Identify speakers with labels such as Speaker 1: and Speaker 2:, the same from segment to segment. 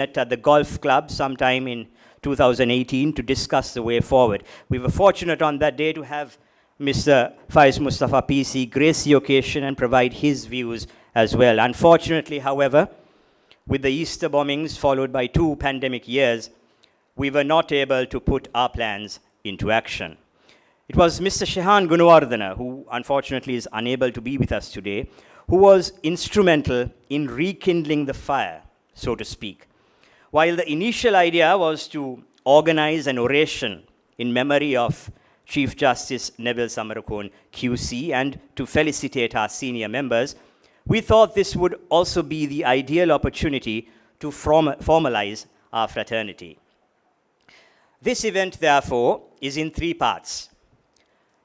Speaker 1: met at the golf club sometime in 2018 to discuss the way forward. We were fortunate on that day to have Mr. Faiz Mustafa PC grace the occasion and provide his views as well. Unfortunately, however, with the Easter bombings followed by 2 pandemic years, we were not able to put our plans into action. It was Mr. Shehan Gunawardana, who unfortunately is unable to be with us today, who was instrumental in rekindling the fire, so to speak. While the initial idea was to organize an oration in memory of Chief Justice Neville Samarakoon QC and to felicitate our senior members, we thought this would also be the ideal opportunity to formalize our fraternity. This event, therefore, is in 3 parts.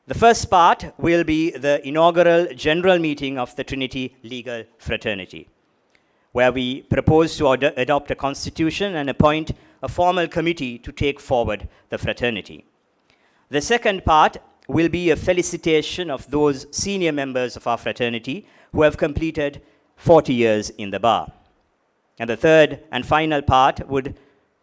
Speaker 1: The first part will be the inaugural general meeting of the Trinity Legal Fraternity, where we propose to adopt a constitution and appoint a formal committee to take forward the fraternity. The second part will be a felicitation of those senior members of our fraternity who have completed 40 years in the bar. And the third and final part would,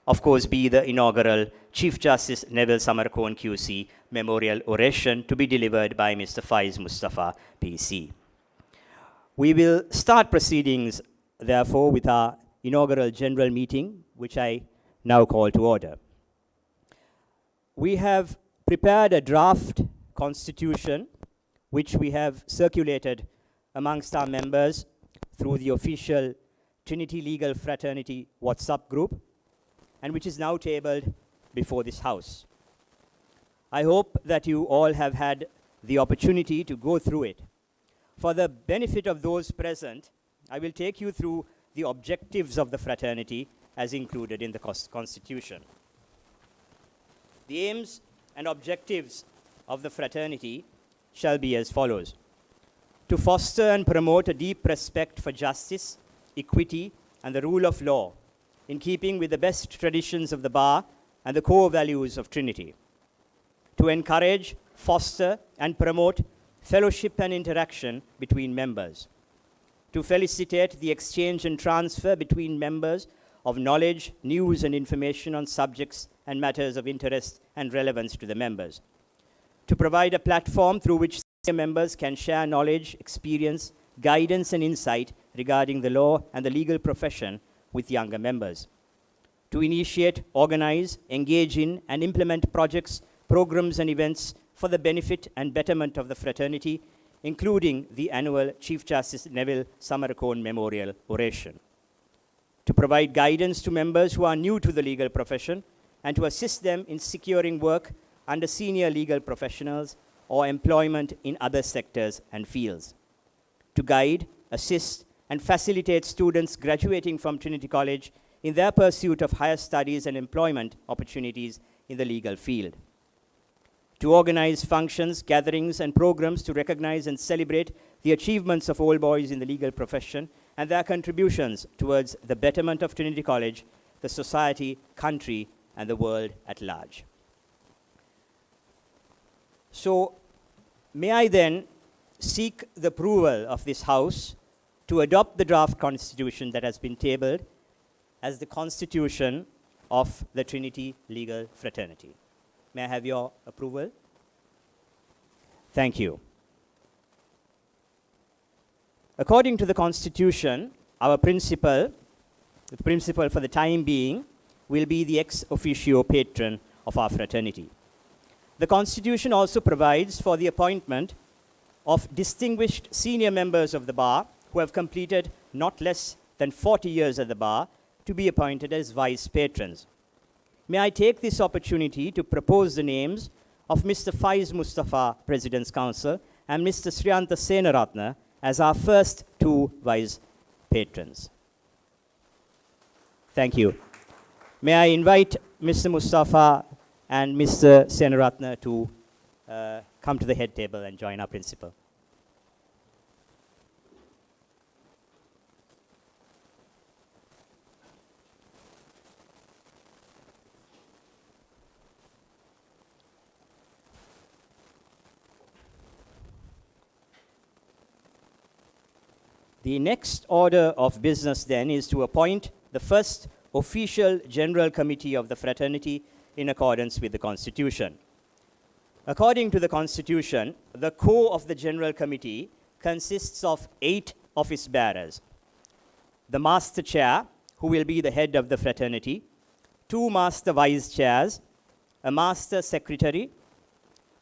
Speaker 1: of course, be the inaugural Chief Justice Neville Samarakoon QC Memorial Oration to be delivered by Mr. Faiz Mustafa PC. We will start proceedings, therefore, with our inaugural general meeting, which I now call to order. We have prepared a draft constitution, which we have circulated amongst our members through the official Trinity Legal Fraternity WhatsApp group, and which is now tabled before this House. I hope that you all have had the opportunity to go through it. For the benefit of those present, I will take you through the objectives of the fraternity as included in the Constitution. The aims and objectives of the fraternity shall be as follows: to foster and promote a deep respect for justice, equity, and the rule of law, in keeping with the best traditions of the bar and the core values of Trinity. To encourage, foster, and promote fellowship and interaction between members. To felicitate the exchange and transfer between members of knowledge, news, and information on subjects and matters of interest and relevance to the members. To provide a platform through which senior members can share knowledge, experience, guidance, and insight regarding the law and the legal profession with younger members. To initiate, organize, engage in, and implement projects, programs, and events for the benefit and betterment of the fraternity, including the annual Chief Justice Neville Samarakoon Memorial Oration. To provide guidance to members who are new to the legal profession and to assist them in securing work under senior legal professionals or employment in other sectors and fields. To guide, assist, and facilitate students graduating from Trinity College in their pursuit of higher studies and employment opportunities in the legal field. To organize functions, gatherings, and programs to recognize and celebrate the achievements of old boys in the legal profession and their contributions towards the betterment of Trinity College, the society, country, and the world at large. So, may I then seek the approval of this House to adopt the draft constitution that has been tabled as the constitution of the Trinity Legal Fraternity. May I have your approval? Thank you. According to the Constitution, our principal, the principal for the time being, will be the ex officio patron of our fraternity. The Constitution also provides for the appointment of distinguished senior members of the bar who have completed not less than 40 years at the bar to be appointed as vice patrons. May I take this opportunity to propose the names of Mr. Faiz Mustafa, President's Counsel, and Mr. Sriyanta Senaratna as our first 2 vice patrons. Thank you. May I invite Mr. Mustafa and Mr. Senaratna to come to the head table and join our principal. The next order of business then is to appoint the first official General Committee of the Fraternity in accordance with the Constitution. According to the Constitution, the core of the General Committee consists of 8 office bearers. The Master Chair, who will be the head of the fraternity, 2 Master Vice Chairs, a Master Secretary,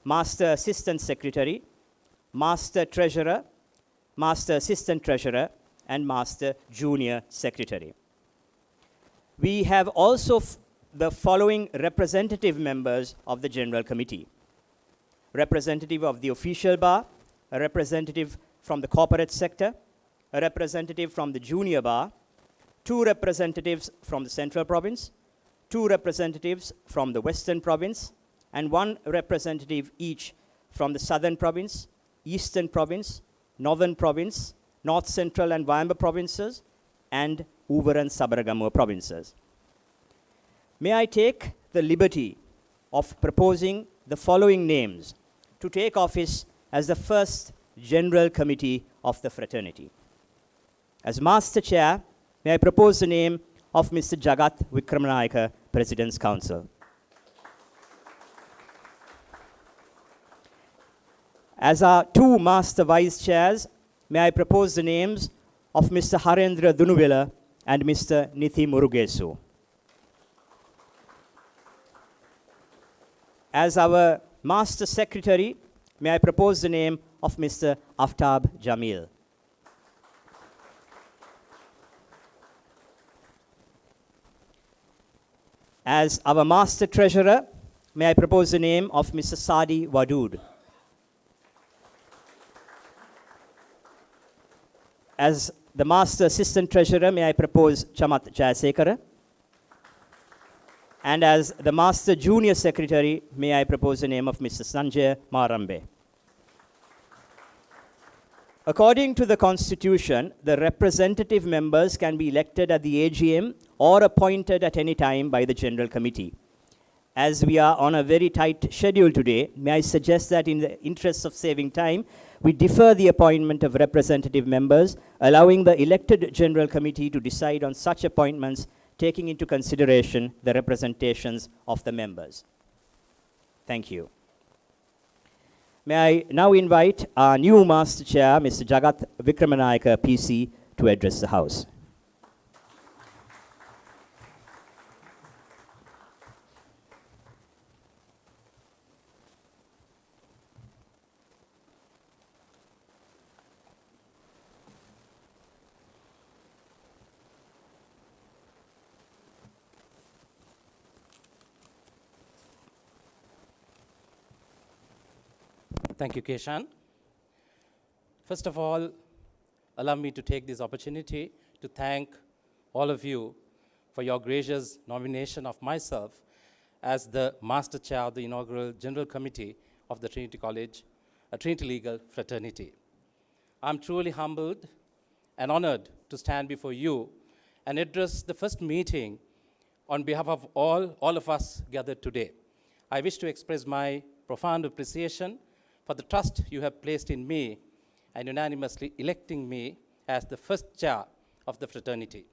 Speaker 1: Master Assistant Secretary, Master Treasurer, Master Assistant Treasurer, and Master Junior Secretary. We have also the following representative members of the General Committee. Representative of the official bar, a representative from the corporate sector, a representative from the junior bar, 2 representatives from the central province, 2 representatives from the western province, and 1 representative each from the southern province, eastern province, northern province, north central and Wayamba provinces, and Uvar and Sabaragamuwa provinces. May I take the liberty of proposing the following names to take office as the first General Committee of the Fraternity. As Master Chair, may I propose the name of Mr. Jagat Vikramanayaka, President's Council. As our 2 Master Vice Chairs, may I propose the names of Mr. Harendra Dunuvela and Mr. Nithi Murugesu. As our Master Secretary, may I propose the name of Mr. Aftab Jamil. As our Master Treasurer, may I propose the name of Mr. Sadi Wadood. As the Master Assistant Treasurer, may I propose Chamat Jayasekara. And as the Master Junior Secretary, may I propose the name of Mr. Sanjay Marambe. According to the Constitution, the representative members can be elected at the AGM or appointed at any time by the General Committee. As we are on a very tight schedule today, may I suggest that in the interest of saving time, we defer the appointment of representative members, allowing the elected General Committee to decide on such appointments, taking into consideration the representations of the members. Thank you. May I now invite our new Master Chair, Mr. Jagat Vikramanayaka, PC, to address the House.
Speaker 2: Thank you, Keshan. First of all, allow me to take this opportunity to thank all of you for your gracious nomination of myself as the Master Chair of the Inaugural General Committee of the Trinity College, a Trinity Legal Fraternity. I'm truly humbled and honored to stand before you and address the first meeting on behalf of all of us gathered today. I wish to express my profound appreciation for the trust you have placed in me and unanimously electing me as the first chair of the fraternity.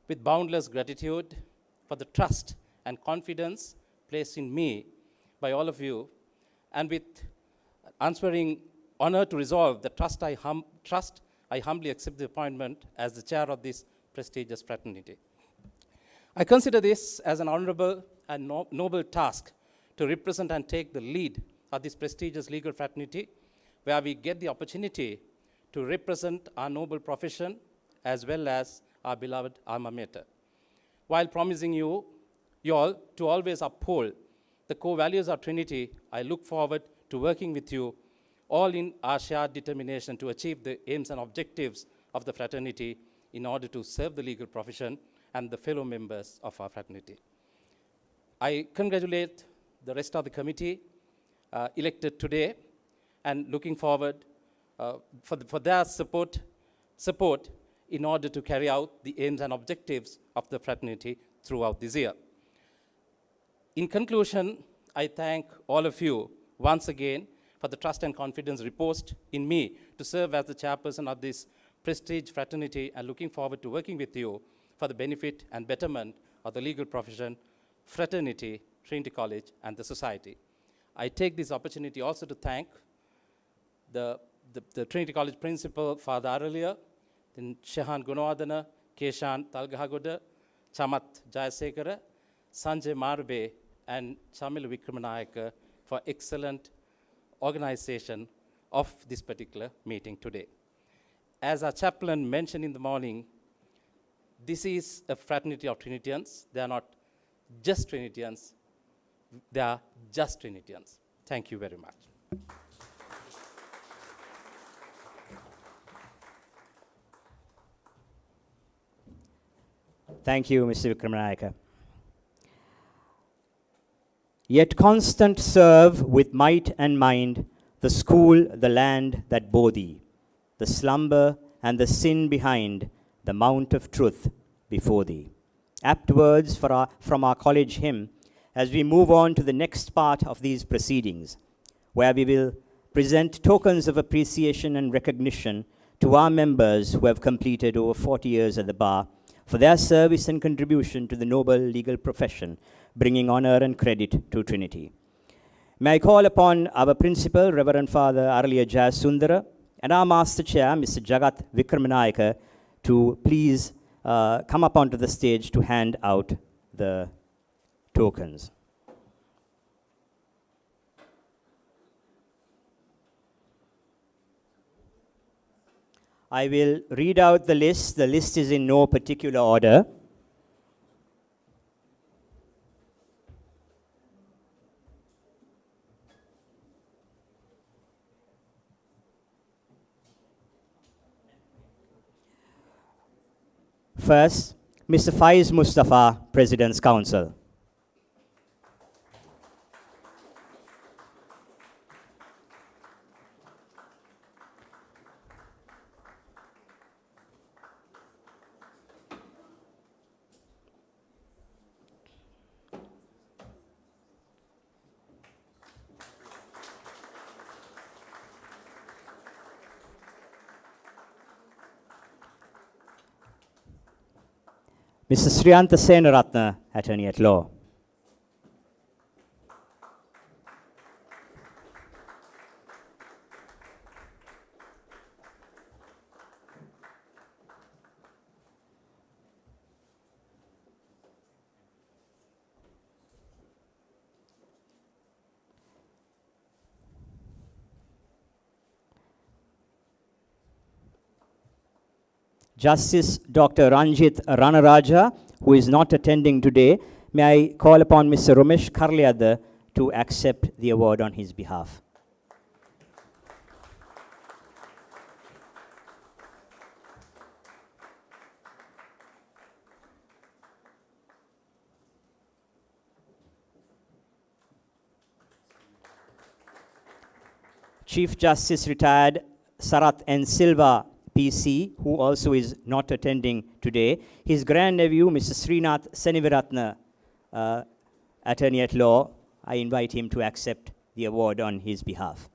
Speaker 2: With boundless gratitude for the trust and confidence placed in me by all of you, and with answering honor to resolve the trust, I humbly accept the appointment as the chair of this prestigious fraternity. I consider this as an honorable and noble task to represent and take the lead of this prestigious legal fraternity, where we get the opportunity to represent our noble profession as well as our beloved alma mater. While promising you all to always uphold the core values of Trinity, I look forward to working with you all in our shared determination to achieve the aims and objectives of the fraternity in order to serve the legal profession and the fellow members of our fraternity. I congratulate the rest of the committee elected today and looking forward for their support in order to carry out the aims and objectives of the fraternity throughout this year. In conclusion, I thank all of you once again for the trust and confidence reposed in me to serve as the chairperson of this prestige fraternity, and looking forward to working with you for the benefit and betterment of the legal profession, fraternity, Trinity College, and the society. I take this opportunity also to thank the Trinity College principal, Father Aralia, then Shehan Gunawardana, Keshan Talgahagoda, Chamat Jayasekara, Sanjay Marbe, and Chamil Vikramanayaka for excellent organization of this particular meeting today. As our chaplain mentioned in the morning, this is a fraternity of Trinitians. They are not just Trinitians, they are just Trinitians. Thank you very much.
Speaker 1: Thank you, Mr. Vikramanayaka. Yet constant serve with might and mind the school, the land that bore thee, the slumber and the sin behind, the mount of truth before thee. Apt words from our college hymn as we move on to the next part of these proceedings, where we will present tokens of appreciation and recognition to our members who have completed over 40 years at the bar for their service and contribution to the noble legal profession, bringing honor and credit to Trinity. May I call upon our principal, Reverend Father Aralia Jayasundara, and our Master Chair, Mr. Jagat Vikramanayaka, to please come up onto the stage to hand out the tokens. I will read out the list. The list is in no particular order. First, Mr. Faiz Mustafa, President's Council. Mr. Sriyanta Senaratna, Attorney at Law. Justice Dr. Ranjit Ranaraja, who is not attending today, may I call upon Mr. Ramesh Karliada to accept the award on his behalf. Chief Justice Retired Sarat N. Silva, PC, who also is not attending today. His grandnephew, Mr. Srinath Seniviratna, Attorney at Law, I invite him to accept the award on his behalf.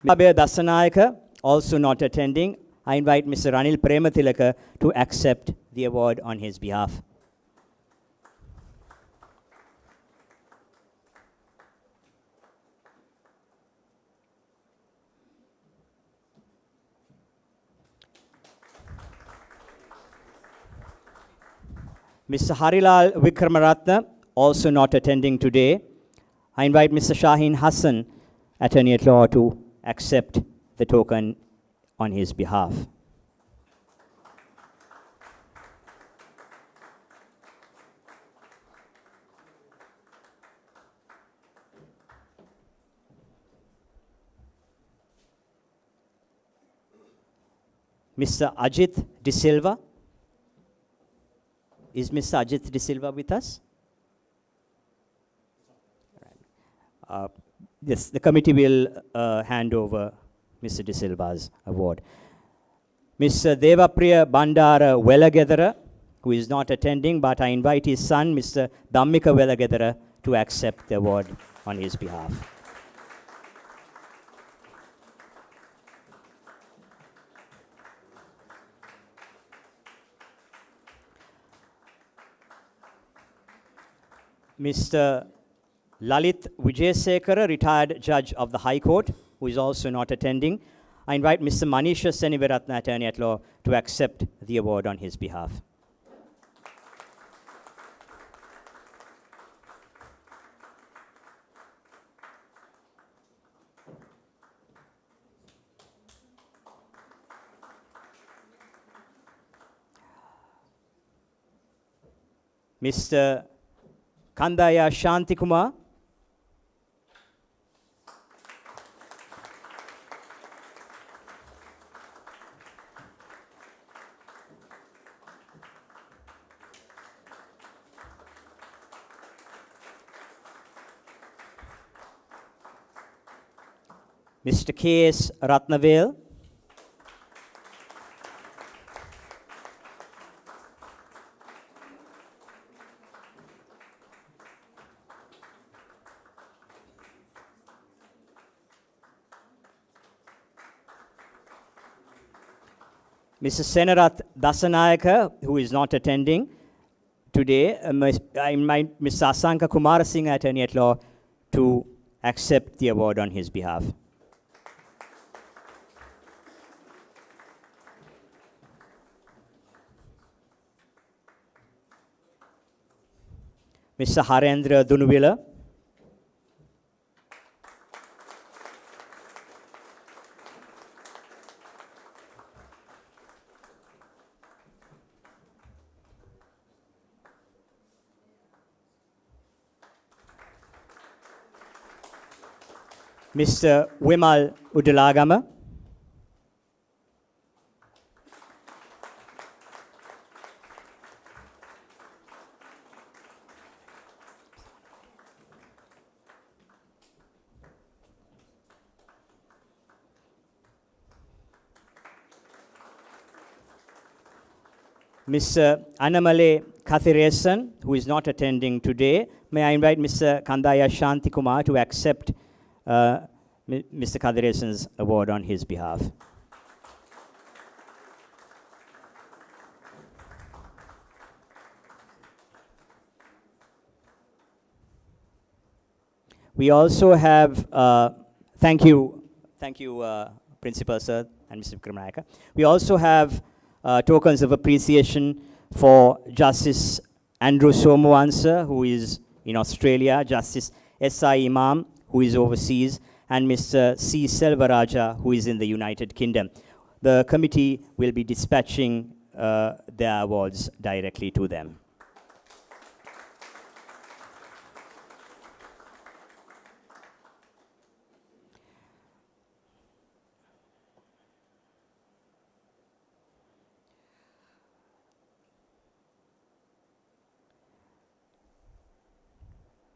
Speaker 1: Abhay Dasanayaka, also not attending. I invite Mr. Ranil Premathilaka to accept the award on his behalf. Mr. Harilal Vikramaratna, also not attending today. I invite Mr. Shaheen Hassan, Attorney at Law, to accept the token on his behalf. Mr. Ajit De Silva. Is Mr. Ajit De Silva with us? Yes, the committee will hand over Mr. De Silva's award. Mr. Devapriya Bandara Welagedara, who is not attending, but I invite his son, Mr. Dhammika Velagadara, to accept the award on his behalf. Mr. Lalit Vijayasekara, retired judge of the High Court, who is also not attending. I invite Mr. Manisha Senivaratna, attorney at law, to accept the award on his behalf. Mr. Kandaya Shantikumar. Mr. K.S. Ratnavel. Mrs. Senarath Dasanayaka, who is not attending today, I invite Mr. Asanka Kumarasinghe, attorney at law, to accept the award on his behalf. Mr. Harendra Dunuvila. Mr. Wimal Udalagama. Mr. Anamale Kathiresan, who is not attending today. May I invite Mr. Kandaya Shantikumar to accept Mr. Kathiresan's award on his behalf. We also have, thank you, Principal Sir and Mr. Vikramanayaka. We also have tokens of appreciation for Justice Andrew Somuwansa, who is in Australia, Justice S.I. Imam, who is overseas, and Mr. C. Selvaraja, who is in the United Kingdom. The committee will be dispatching their awards directly to them.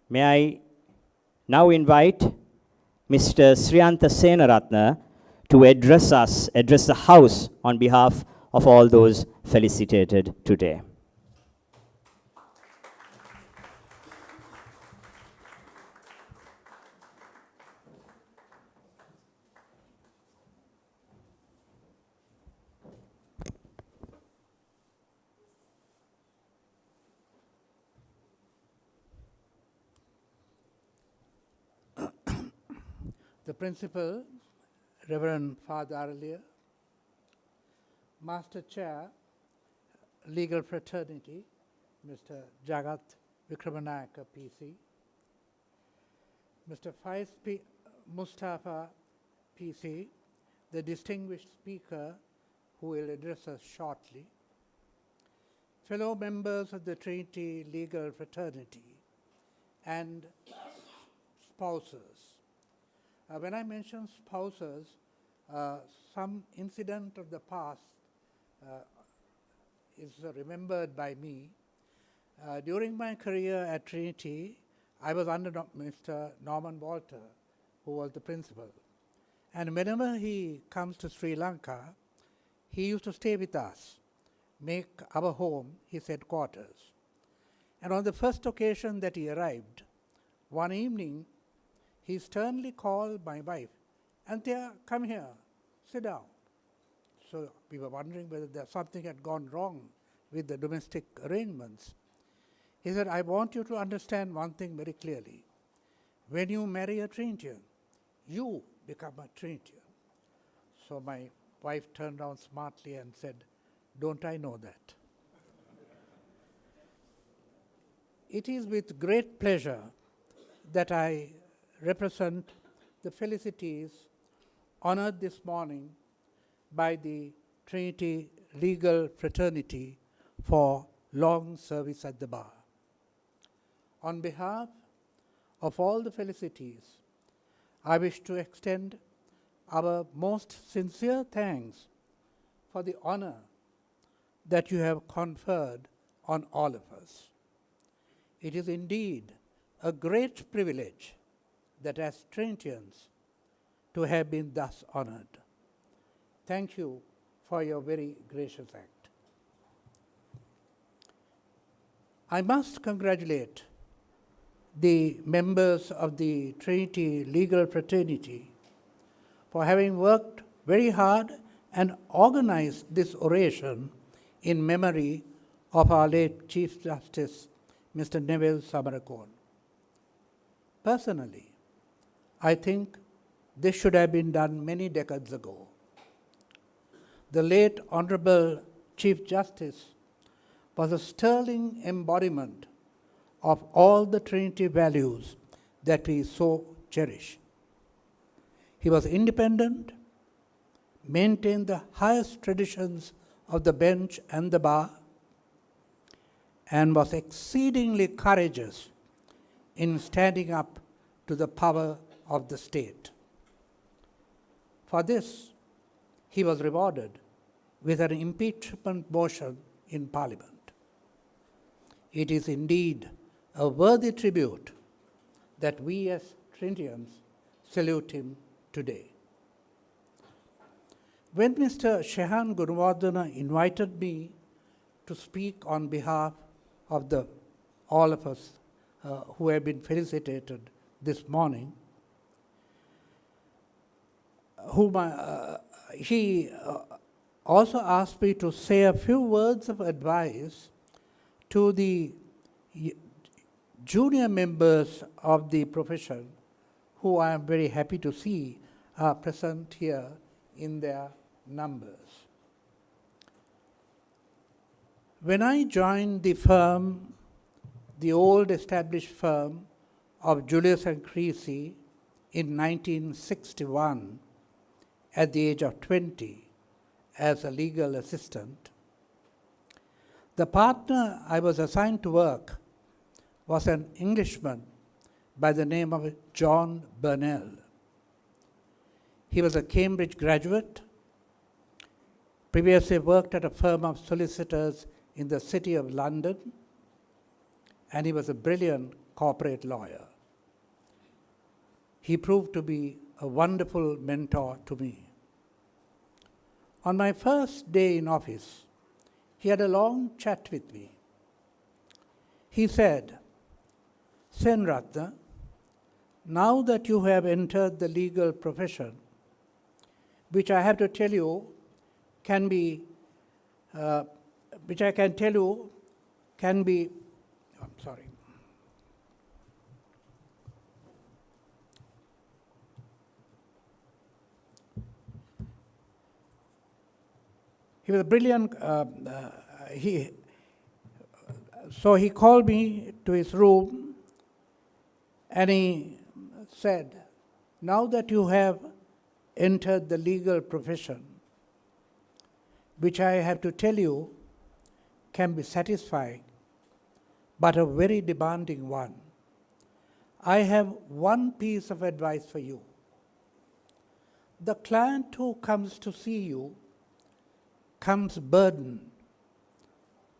Speaker 1: May I now invite Mr. Sriyantha Senaratna to address the House on behalf of all those felicitated today.
Speaker 3: The Principal, Reverend Father Arlier, Master Chair, Legal Fraternity, Mr. Jagat Vikramanayaka, PC, Mr. Faiz Mustafa, PC, the distinguished speaker who will address us shortly, fellow members of the Trinity Legal Fraternity, and spouses. When I mention spouses, some incident of the past is remembered by me. During my career at Trinity, I was under Mr. Norman Walter, who was the principal. And whenever he comes to Sri Lanka, he used to stay with us. make our home his headquarters. And on the first occasion that he arrived, one evening, he sternly called my wife, "Anthea, come here, sit down." So we were wondering whether there something had gone wrong with the domestic arrangements. He said, "I want you to understand one thing very clearly. When you marry a Trinitian, you become a Trinitian." So my wife turned around smartly and said, "Don't I know that?" It is with great pleasure that I represent the felicities honored this morning by the Trinity Legal Fraternity for long service at the bar. On behalf of all the felicities, I wish to extend our most sincere thanks for the honor that you have conferred on all of us. It is indeed a great privilege that as Trinitians to have been thus honored. Thank you for your very gracious act. I must congratulate the members of the Trinity Legal Fraternity for having worked very hard and organized this oration in memory of our late Chief Justice, Mr. Neville Samarakoon. Personally, I think this should have been done many decades ago. The late Honorable Chief Justice was a sterling embodiment of all the Trinity values that we so cherish. He was independent, maintained the highest traditions of the bench and the bar, and was exceedingly courageous in standing up to the power of the state. For this, he was rewarded with an impeachment motion in Parliament. It is indeed a worthy tribute that we as Trinitians salute him today. When Mr. Shehan Gunawardena invited me to speak on behalf of all of us who have been felicitated this morning, he also asked me to say a few words of advice to the junior members of the profession, who I am very happy to see are present here in their numbers. When I joined the firm, the old established firm of Julius and Creasy in 1961, at the age of 20, as a legal assistant, the partner I was assigned to work was an Englishman by the name of John Burnell. He was a Cambridge graduate, previously worked at a firm of solicitors in the City of London, and he was a brilliant corporate lawyer. He proved to be a wonderful mentor to me. On my first day in office, he had a long chat with me. He said, "Sen Ratna, now that you have entered the legal profession, which I have to tell you can be, which I can tell you can be, I'm sorry. He was a brilliant, so he called me to his room and he said, "Now that you have entered the legal profession, which I have to tell you can be satisfying, but a very demanding one, I have one piece of advice for you. The client who comes to see you comes burdened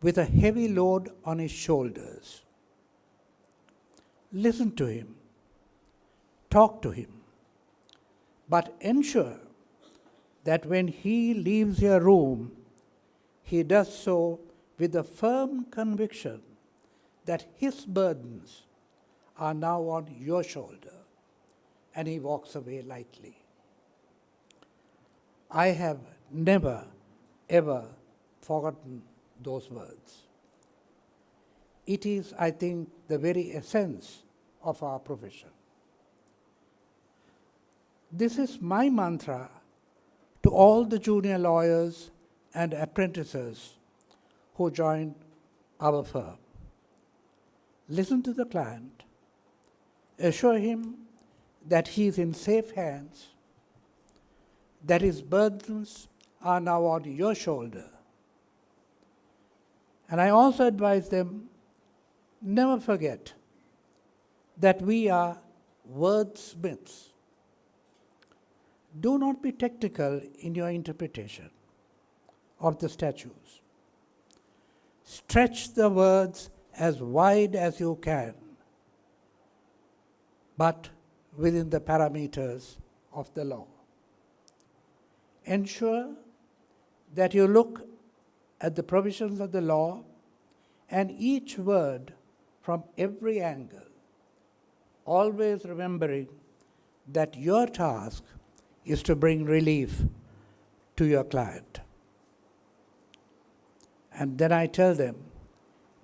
Speaker 3: with a heavy load on his shoulders. Listen to him, talk to him, but ensure that when he leaves your room, he does so with a firm conviction that his burdens are now on your shoulder, and he walks away lightly. I have never, ever forgotten those words. It is, I think, the very essence of our profession. This is my mantra to all the junior lawyers and apprentices who join our firm. Listen to the client, assure him that he is in safe hands, that his burdens are now on your shoulder. And I also advise them, never forget that we are wordsmiths. Do not be technical in your interpretation of the statutes. Stretch the words as wide as you can, but within the parameters of the law. Ensure that you look at the provisions of the law and each word from every angle, always remembering that your task is to bring relief to your client. And then I tell them,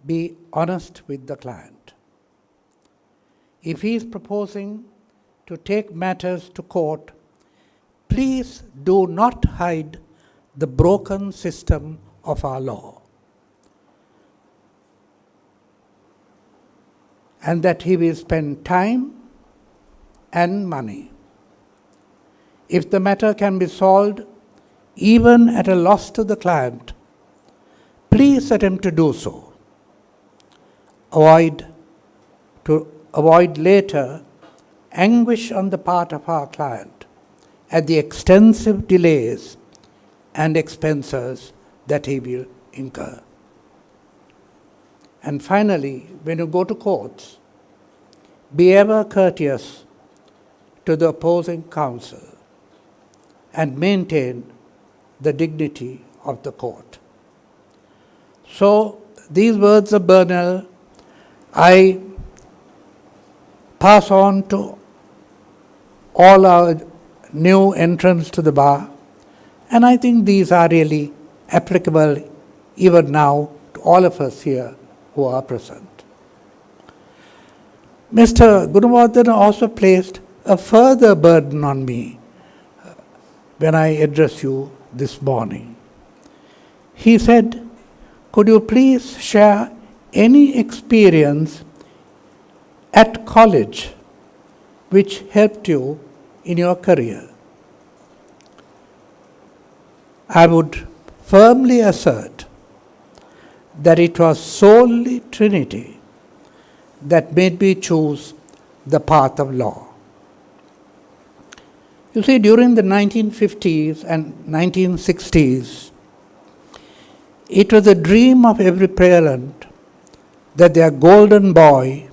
Speaker 3: be honest with the client. If he is proposing to take matters to court, please do not hide the broken system of our law, and that he will spend time and money. If the matter can be solved, even at a loss to the client, please attempt to do so. Avoid later anguish on the part of our client at the extensive delays and expenses that he will incur. And finally, when you go to courts, be ever courteous to the opposing counsel and maintain the dignity of the court. So, these words of Bernal I pass on to all our new entrants to the bar, and I think these are really applicable even now to all of us here who are present. Mr. Gunawardhan also placed a further burden on me when I address you this morning. He said, could you please share any experience at college which helped you in your career? I would firmly assert that it was solely Trinity that made me choose the path of law. You see, during the 1950s and 1960s, it was a dream of every parent that their golden boy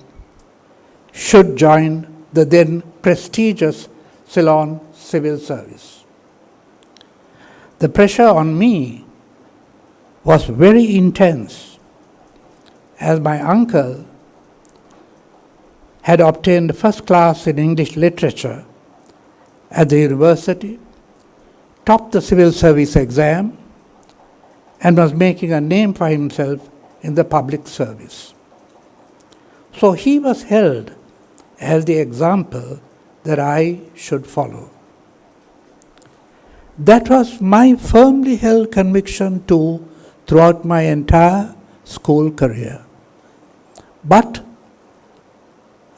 Speaker 3: should join the then prestigious Ceylon civil service. The pressure on me was very intense, as my uncle had obtained first class in English literature at the university, topped the civil service exam, and was making a name for himself in the public service. So he was held as the example that I should follow. That was my firmly held conviction too throughout my entire school career. But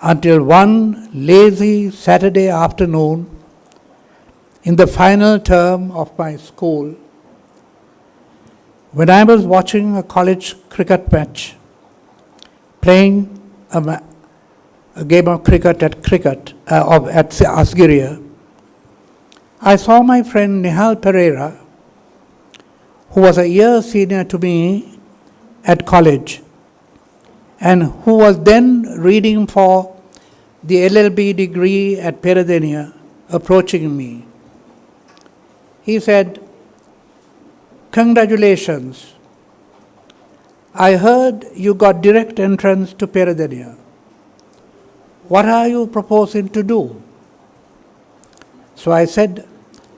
Speaker 3: until one lazy Saturday afternoon in the final term of my school, when I was watching a college cricket match, playing a game of cricket at Asgiria, I saw my friend Nihal Pereira, who was a year senior to me at college and who was then reading for the LLB degree at Peradeniya, approaching me. He said, "Congratulations, I heard you got direct entrance to Peradeniya. What are you proposing to do? So I said,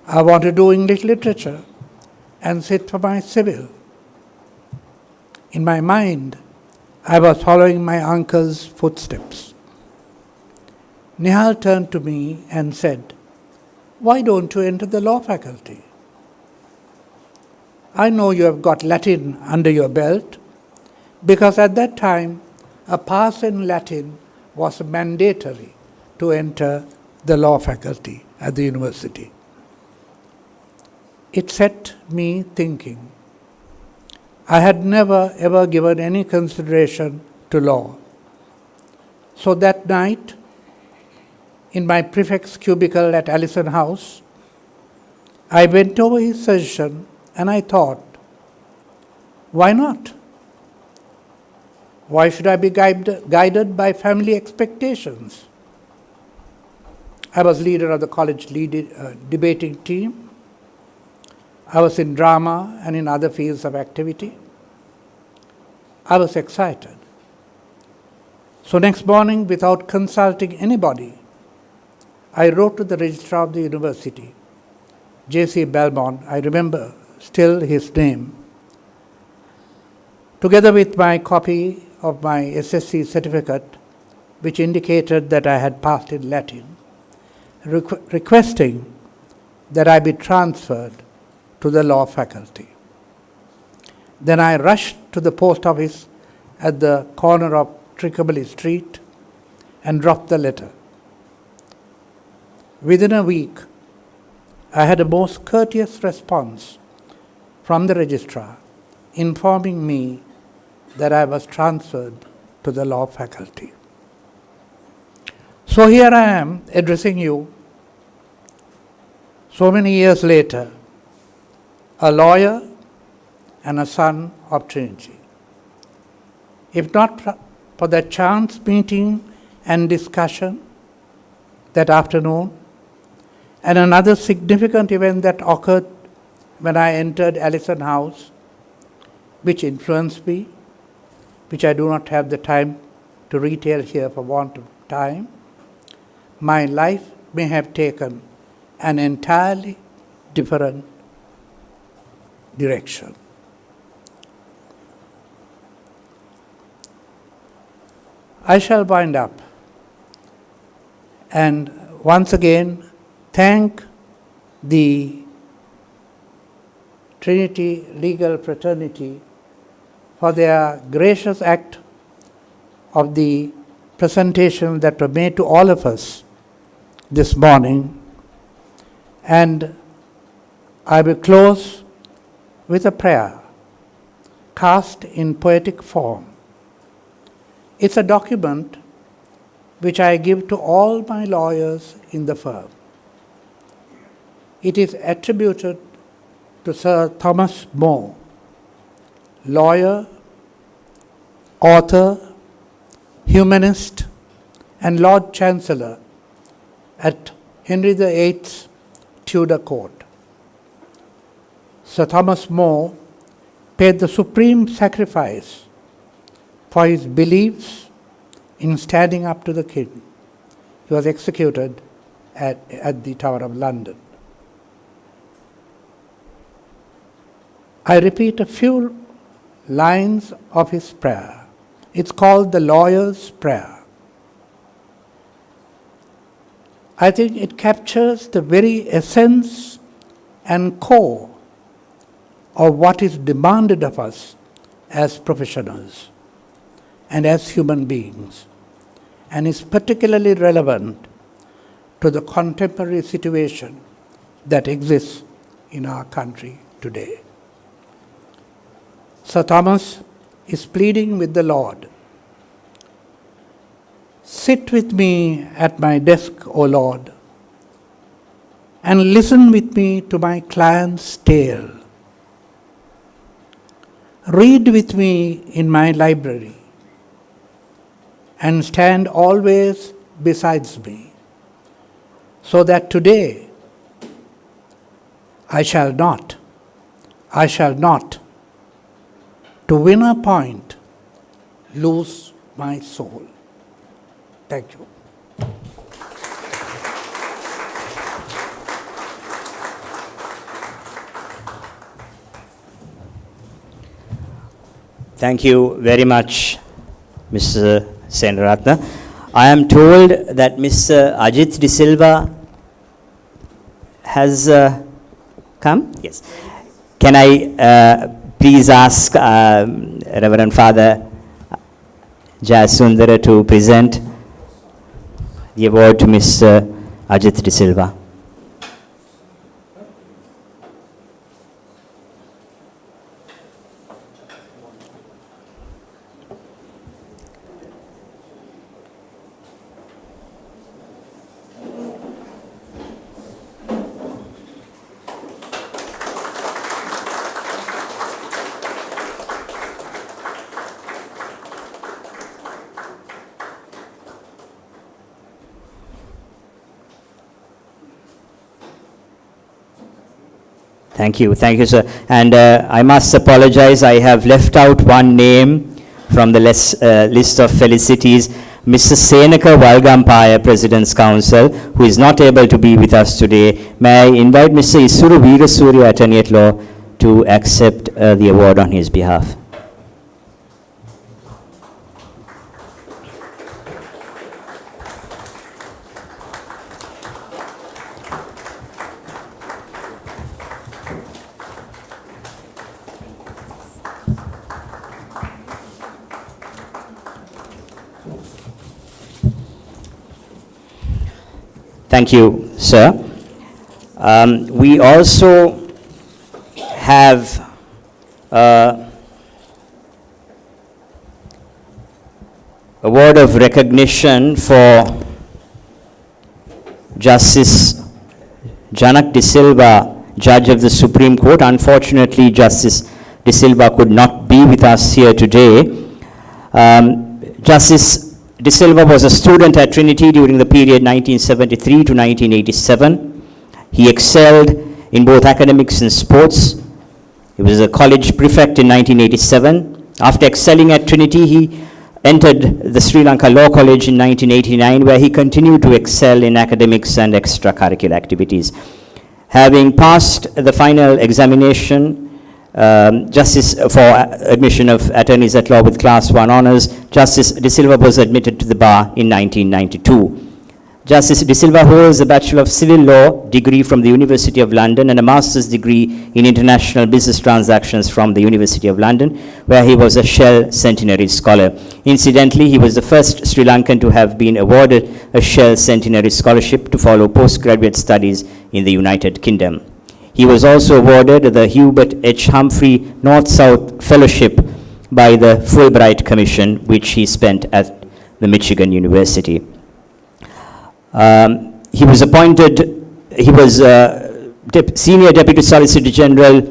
Speaker 3: I want to do English literature and sit for my civil. In my mind, I was following my uncle's footsteps. Nihal turned to me and said, why don't you enter the law faculty? I know you have got Latin under your belt, because at that time, a pass in Latin was mandatory to enter the law faculty at the university. It set me thinking. I had never ever given any consideration to law. So that night, in my prefect's cubicle at Allison House, I went over his suggestion and I thought, why not? Why should I be guided by family expectations? I was leader of the college debating team. I was in drama and in other fields of activity. I was excited. So next morning, without consulting anybody, I wrote to the registrar of the university, J.C. Belmont, I remember still his name, together with my copy of my SSC certificate, which indicated that I had passed in Latin, requesting that I be transferred to the law faculty. Then I rushed to the post office at the corner of Trinity Street and dropped the letter. Within a week, I had a most courteous response from the registrar informing me that I was transferred to the law faculty. So here I am addressing you so many years later, a lawyer and a son of Trinity. If not for that chance meeting and discussion that afternoon, and another significant event that occurred when I entered Allison House, which influenced me, which I do not have the time to retail here for want of time, my life may have taken an entirely different direction. I shall wind up and once again thank the Trinity Legal Fraternity for their gracious act of the presentation that were made to all of us this morning. And I will close with a prayer cast in poetic form. It's a document which I give to all my lawyers in the firm. It is attributed to Sir Thomas More, lawyer, author, humanist, and Lord Chancellor at Henry VIII's Tudor Court. Sir Thomas More paid the supreme sacrifice for his beliefs in standing up to the king. He was executed at the Tower of London. I repeat a few lines of his prayer. It's called the Lawyer's Prayer. I think it captures the very essence and core of what is demanded of us as professionals and as human beings, and is particularly relevant to the contemporary situation that exists in our country today. Sir Thomas is pleading with the Lord, "Sit with me at my desk, O Lord, and listen with me to my client's tale. Read with me in my library, and stand always beside me, so that today I shall not to win a point, lose my soul. Thank you.
Speaker 1: Thank you very much, Mr. Senaratna. I am told that Mr. Ajit De Silva has come? Yes. Can I please ask Reverend Father Jayasundara to present the award to Mr. Ajit De Silva? Thank you, sir. And I must apologize, I have left out one name from the list of felicities, Mr. Senaka Valgampaya, President's Council, who is not able to be with us today. May I invite Mr. Isuru Veerasurya, Attorney at Law, to accept the award on his behalf. Thank you, sir. We also have a word of recognition for Justice Janak De Silva, Judge of the Supreme Court. Unfortunately, Justice De Silva could not be with us here today. Justice De Silva was a student at Trinity during the period 1973 to 1987. He excelled in both academics and sports. He was a college prefect in 1987. After excelling at Trinity, he entered the Sri Lanka Law College in 1989, where he continued to excel in academics and extracurricular activities. Having passed the final examination, Justice for admission of attorneys at law with Class 1 honors, Justice De Silva was admitted to the bar in 1992. Justice De Silva holds a Bachelor of Civil Law degree from the University of London and a Master's degree in International Business Transactions from the University of London, where he was a Shell Centenary Scholar. Incidentally, he was the first Sri Lankan to have been awarded a Shell Centenary Scholarship to follow postgraduate studies in the United Kingdom. He was also awarded the Hubert H. Humphrey North-South Fellowship by the Fulbright Commission, which he spent at the Michigan University. He was appointed, he was Senior Deputy Solicitor General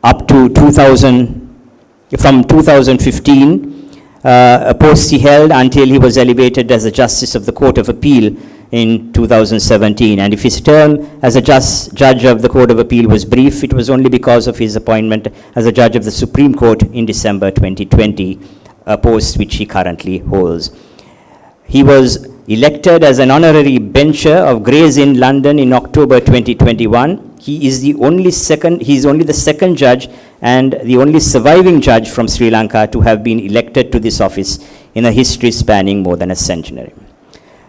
Speaker 1: up to 2015, a post he held until he was elevated as a Justice of the Court of Appeal in 2017. And if his term as a judge of the Court of Appeal was brief, it was only because of his appointment as a judge of the Supreme Court in December 2020, a post which he currently holds. He was elected as an honorary bencher of Gray's Inn, London in October 2021. He is only the second judge and the only surviving judge from Sri Lanka to have been elected to this office in a history spanning more than a century.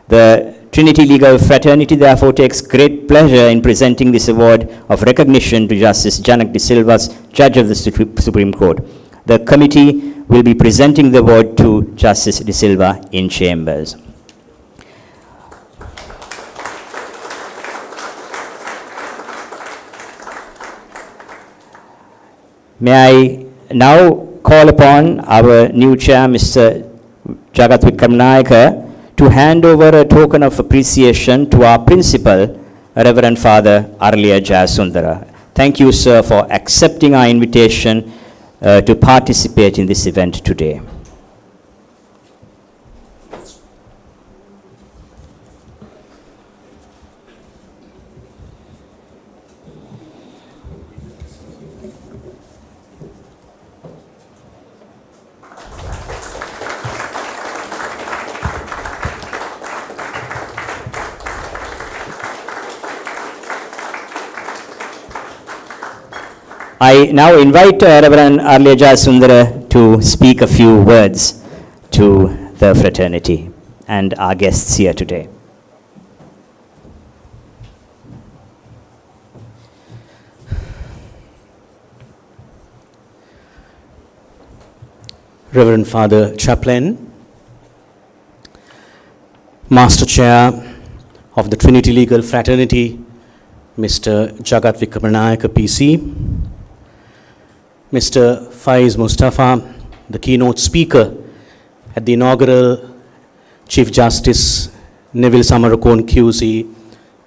Speaker 1: The Trinity Legal Fraternity therefore takes great pleasure in presenting this award of recognition to Justice Janak De Silva, Judge of the Supreme Court. The committee will be presenting the award to Justice De Silva in chambers. May I now call upon our new chair, Mr. Jagat Vikramnayaka, to hand over a token of appreciation to our principal, Reverend Father Arliya Jayasundara. Thank you, sir, for accepting our invitation to participate in this event today. I now invite Reverend Arleja Sundara to speak a few words to the fraternity and our guests here today.
Speaker 4: Reverend Father Chaplain, Master Chair of the Trinity Legal Fraternity, Mr. Jagat Vikramanayaka PC, Mr. Faiz Mustafa, the keynote speaker at the inaugural Chief Justice Neville Samarakoon QC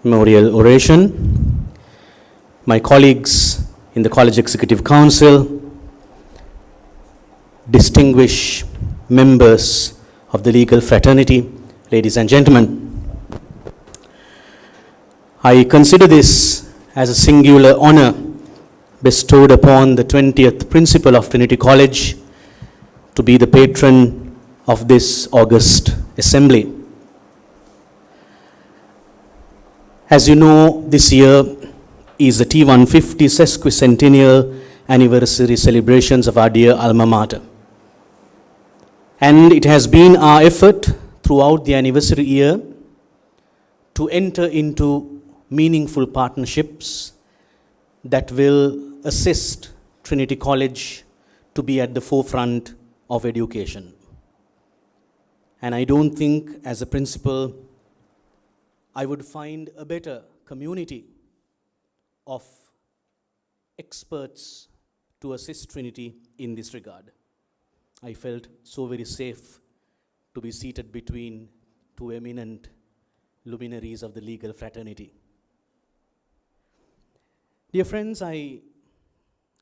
Speaker 4: Memorial Oration, my colleagues in the College Executive Council, distinguished members of the legal fraternity, ladies and gentlemen. I consider this as a singular honor bestowed upon the 20th principal of Trinity College to be the patron of this august assembly. As you know, this year is the T150 sesquicentennial anniversary celebrations of our dear alma mater. And it has been our effort throughout the anniversary year to enter into meaningful partnerships that will assist Trinity College to be at the forefront of education. And I don't think, as a principal, I would find a better community of experts to assist Trinity in this regard. I felt so very safe to be seated between two eminent luminaries of the legal fraternity. Dear friends, I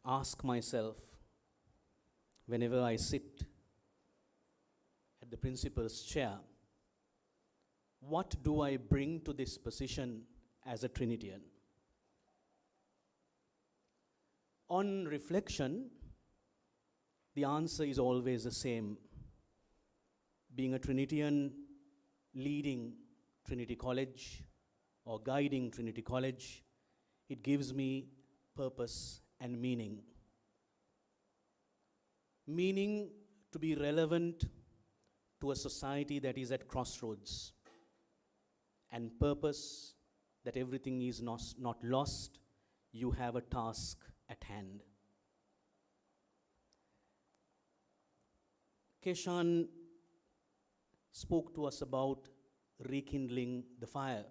Speaker 4: ask myself, whenever I sit at the principal's chair, what do I bring to this position as a Trinitian? On reflection, the answer is always the same. Being a Trinitian, leading Trinity College or guiding Trinity College, it gives me purpose and meaning. Meaning to be relevant to a society that is at crossroads, and purpose that everything is not lost, you have a task at hand. Keshan spoke to us about rekindling the fire.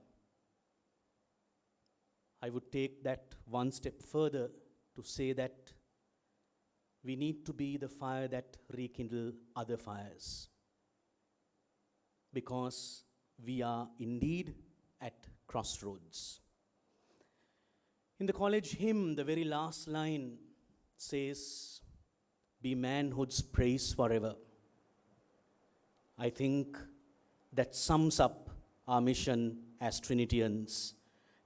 Speaker 4: I would take that one step further to say that we need to be the fire that rekindle other fires, because we are indeed at crossroads. In the college hymn, the very last line says, "Be manhood's praise forever." I think that sums up our mission as Trinitians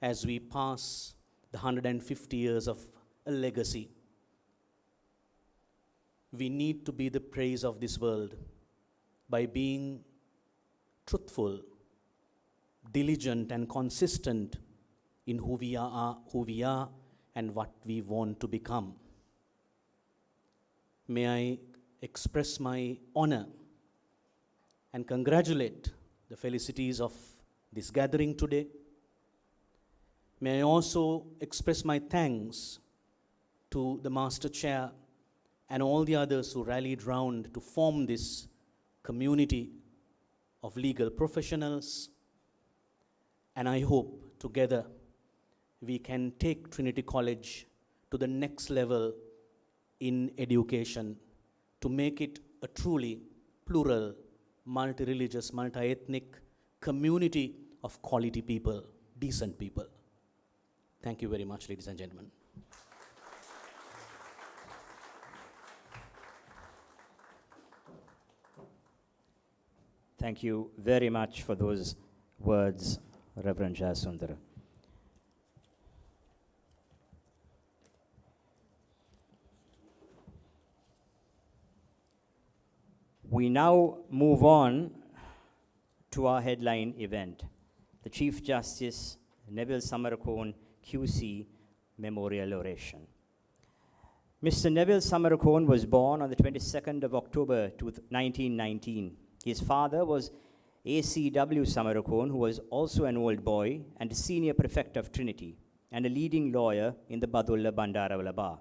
Speaker 4: as we pass the 150 years of a legacy. We need to be the praise of this world by being truthful, diligent, and consistent in who we are and what we want to become. May I express my honor and congratulate the felicities of this gathering today. May I also express my thanks to the Master Chair and all the others who rallied round to form this community of legal professionals. And I hope together we can take Trinity College to the next level in education to make it a truly plural, multi-religious, multi-ethnic community of quality people, decent people. Thank you very much, ladies and gentlemen.
Speaker 1: Thank you very much for those words, Reverend Jasundara. We now move on to our headline event, the Chief Justice Neville Samarakoon QC Memorial Oration. Mr. Neville Samarakoon was born on the 22nd of October 1919. His father was A.C.W. Samarakoon, who was also an old boy and a senior prefect of Trinity and a leading lawyer in the Badulla Bandarawala Bar.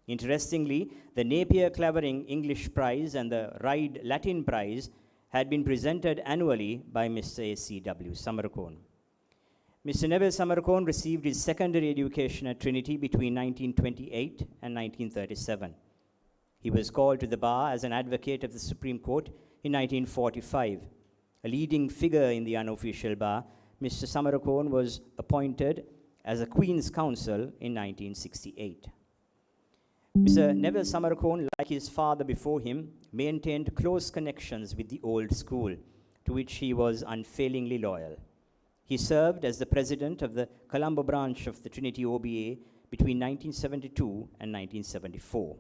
Speaker 1: Interestingly, the Napier Clavering English Prize and the Ride Latin Prize had been presented annually by Mr. A.C.W. Samarakoon. Mr. Neville Samarakoon received his secondary education at Trinity between 1928 and 1937. He was called to the bar as an advocate of the Supreme Court in 1945. A leading figure in the unofficial bar, Mr. Samarakoon was appointed as a Queen's Counsel in 1968. Mr. Neville Samarakoon, like his father before him, maintained close connections with the old school, to which he was unfailingly loyal. He served as the president of the Colombo branch of the Trinity OBA between 1972 and 1974.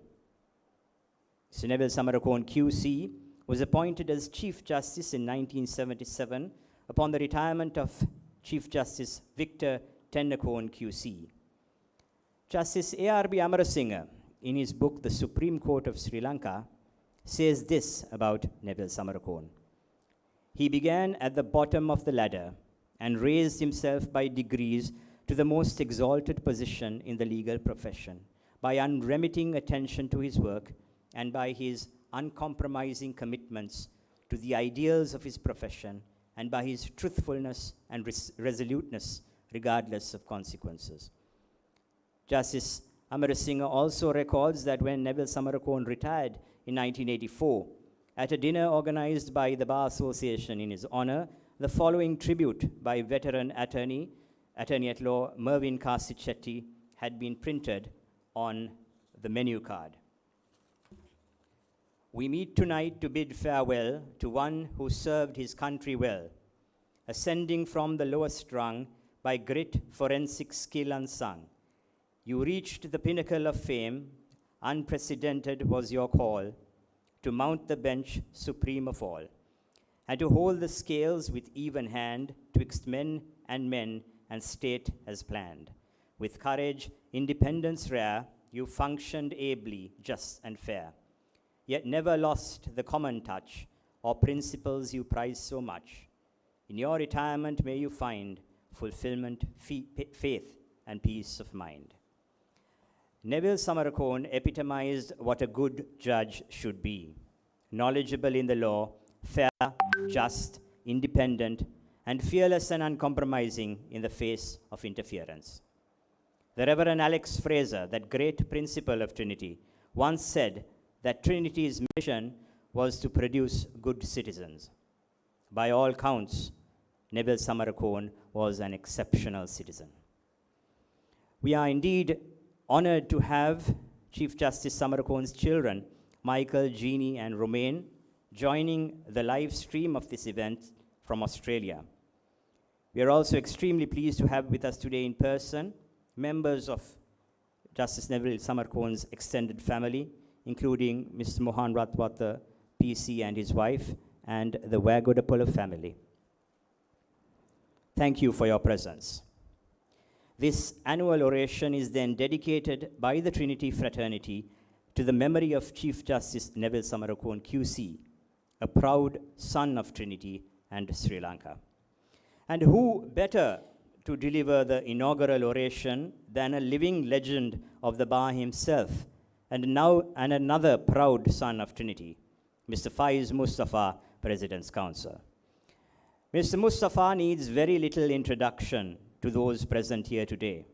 Speaker 1: Mr. Neville Samarakoon QC was appointed as Chief Justice in 1977 upon the retirement of Chief Justice Victor Tennakoon QC. Justice A.R.B. Amarasinghe, in his book The Supreme Court of Sri Lanka, says this about Neville Samarakoon. He began at the bottom of the ladder and raised himself by degrees to the most exalted position in the legal profession by unremitting attention to his work and by his uncompromising commitments to the ideals of his profession and by his truthfulness and resoluteness regardless of consequences. Justice Amarasinghe also records that when Neville Samarakoon retired in 1984, at a dinner organized by the Bar Association in his honor, the following tribute by veteran attorney at law Mervyn Kasichetti had been printed on the menu card. We meet tonight to bid farewell to one who served his country well, ascending from the lowest rung by grit, forensic skill unsung. You reached the pinnacle of fame, unprecedented was your call, to mount the bench supreme of all, and to hold the scales with even hand twixt men and state as planned. With courage, independence rare, you functioned ably, just and fair, yet never lost the common touch or principles you prize so much. In your retirement may you find fulfillment, faith, and peace of mind. Neville Samarakoon epitomized what a good judge should be: knowledgeable in the law, fair, just, independent, and fearless and uncompromising in the face of interference. The Reverend Alex Fraser, that great principal of Trinity, once said that Trinity's mission was to produce good citizens. By all counts, Neville Samarakoon was an exceptional citizen. We are indeed honored to have Chief Justice Samarakoon's children, Michael, Jeannie, and Romaine, joining the live stream of this event from Australia. We are also extremely pleased to have with us today in person members of Justice Neville Samarakoon's extended family, including Mr. Mohan Ratwata, PC, and his wife, and the Wagodapolo family. Thank you for your presence. This annual oration is then dedicated by the Trinity Fraternity to the memory of Chief Justice Neville Samarakoon QC, a proud son of Trinity and Sri Lanka. And who better to deliver the inaugural oration than a living legend of the bar himself, and another proud son of Trinity, Mr. Faiz Mustafa, President's Counsel. Mr. Mustafa needs very little introduction to those present here today.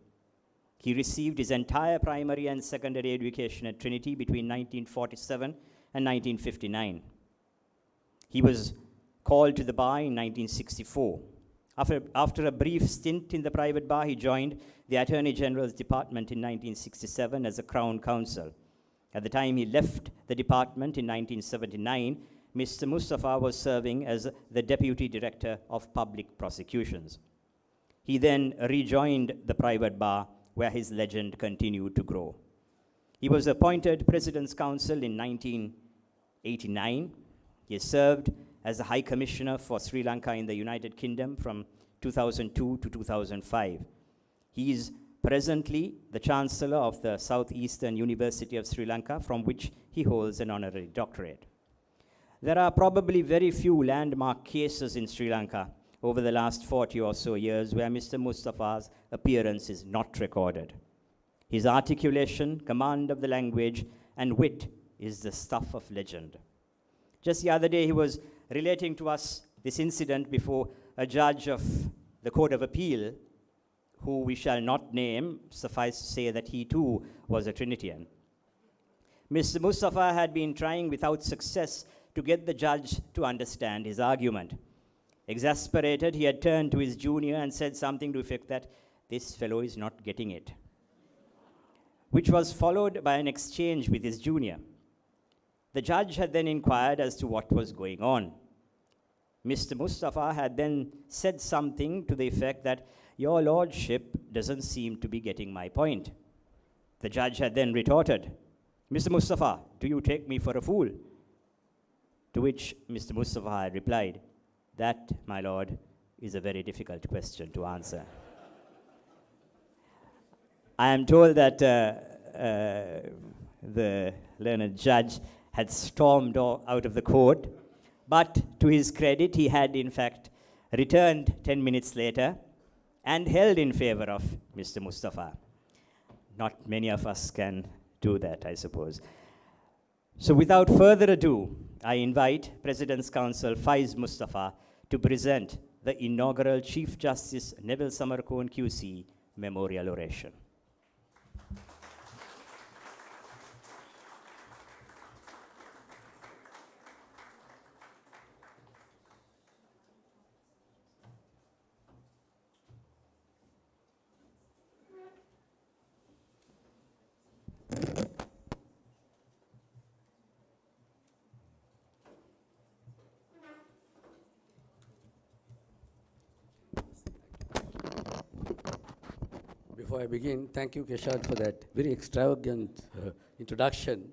Speaker 1: He received his entire primary and secondary education at Trinity between 1947 and 1959. He was called to the bar in 1964. After a brief stint in the private bar, he joined the Attorney General's Department in 1967 as a Crown Counsel. At the time he left the department in 1979, Mr. Mustafa was serving as the Deputy Director of Public Prosecutions. He then rejoined the private bar, where his legend continued to grow. He was appointed President's Counsel in 1989. He served as the High Commissioner for Sri Lanka in the United Kingdom from 2002 to 2005. He is presently the Chancellor of the Southeastern University of Sri Lanka, from which he holds an honorary doctorate. There are probably very few landmark cases in Sri Lanka over the last 40 or so years where Mr. Mustafa's appearance is not recorded. His articulation, command of the language, and wit is the stuff of legend. Just the other day, he was relating to us this incident before a judge of the Court of Appeal, who we shall not name, suffice to say that he too was a Trinitian. Mr. Mustafa had been trying without success to get the judge to understand his argument. Exasperated, he had turned to his junior and said something to the effect that this fellow is not getting it, which was followed by an exchange with his junior. The judge had then inquired as to what was going on. Mr. Mustafa had then said something to the effect that, "Your lordship doesn't seem to be getting my point." The judge had then retorted, "Mr. Mustafa, do you take me for a fool?" To which Mr. Mustafa had replied, "That, my lord, is a very difficult question to answer." I am told that the learned judge had stormed out of the court, but to his credit, he had in fact returned 10 minutes later and held in favor of Mr. Mustafa. Not many of us can do that, I suppose. So without further ado, I invite President's Counsel Faiz Mustafa to present the inaugural Chief Justice Neville Samarakoon QC Memorial Oration.
Speaker 5: Before I begin, thank you, Keshav, for that very extravagant introduction.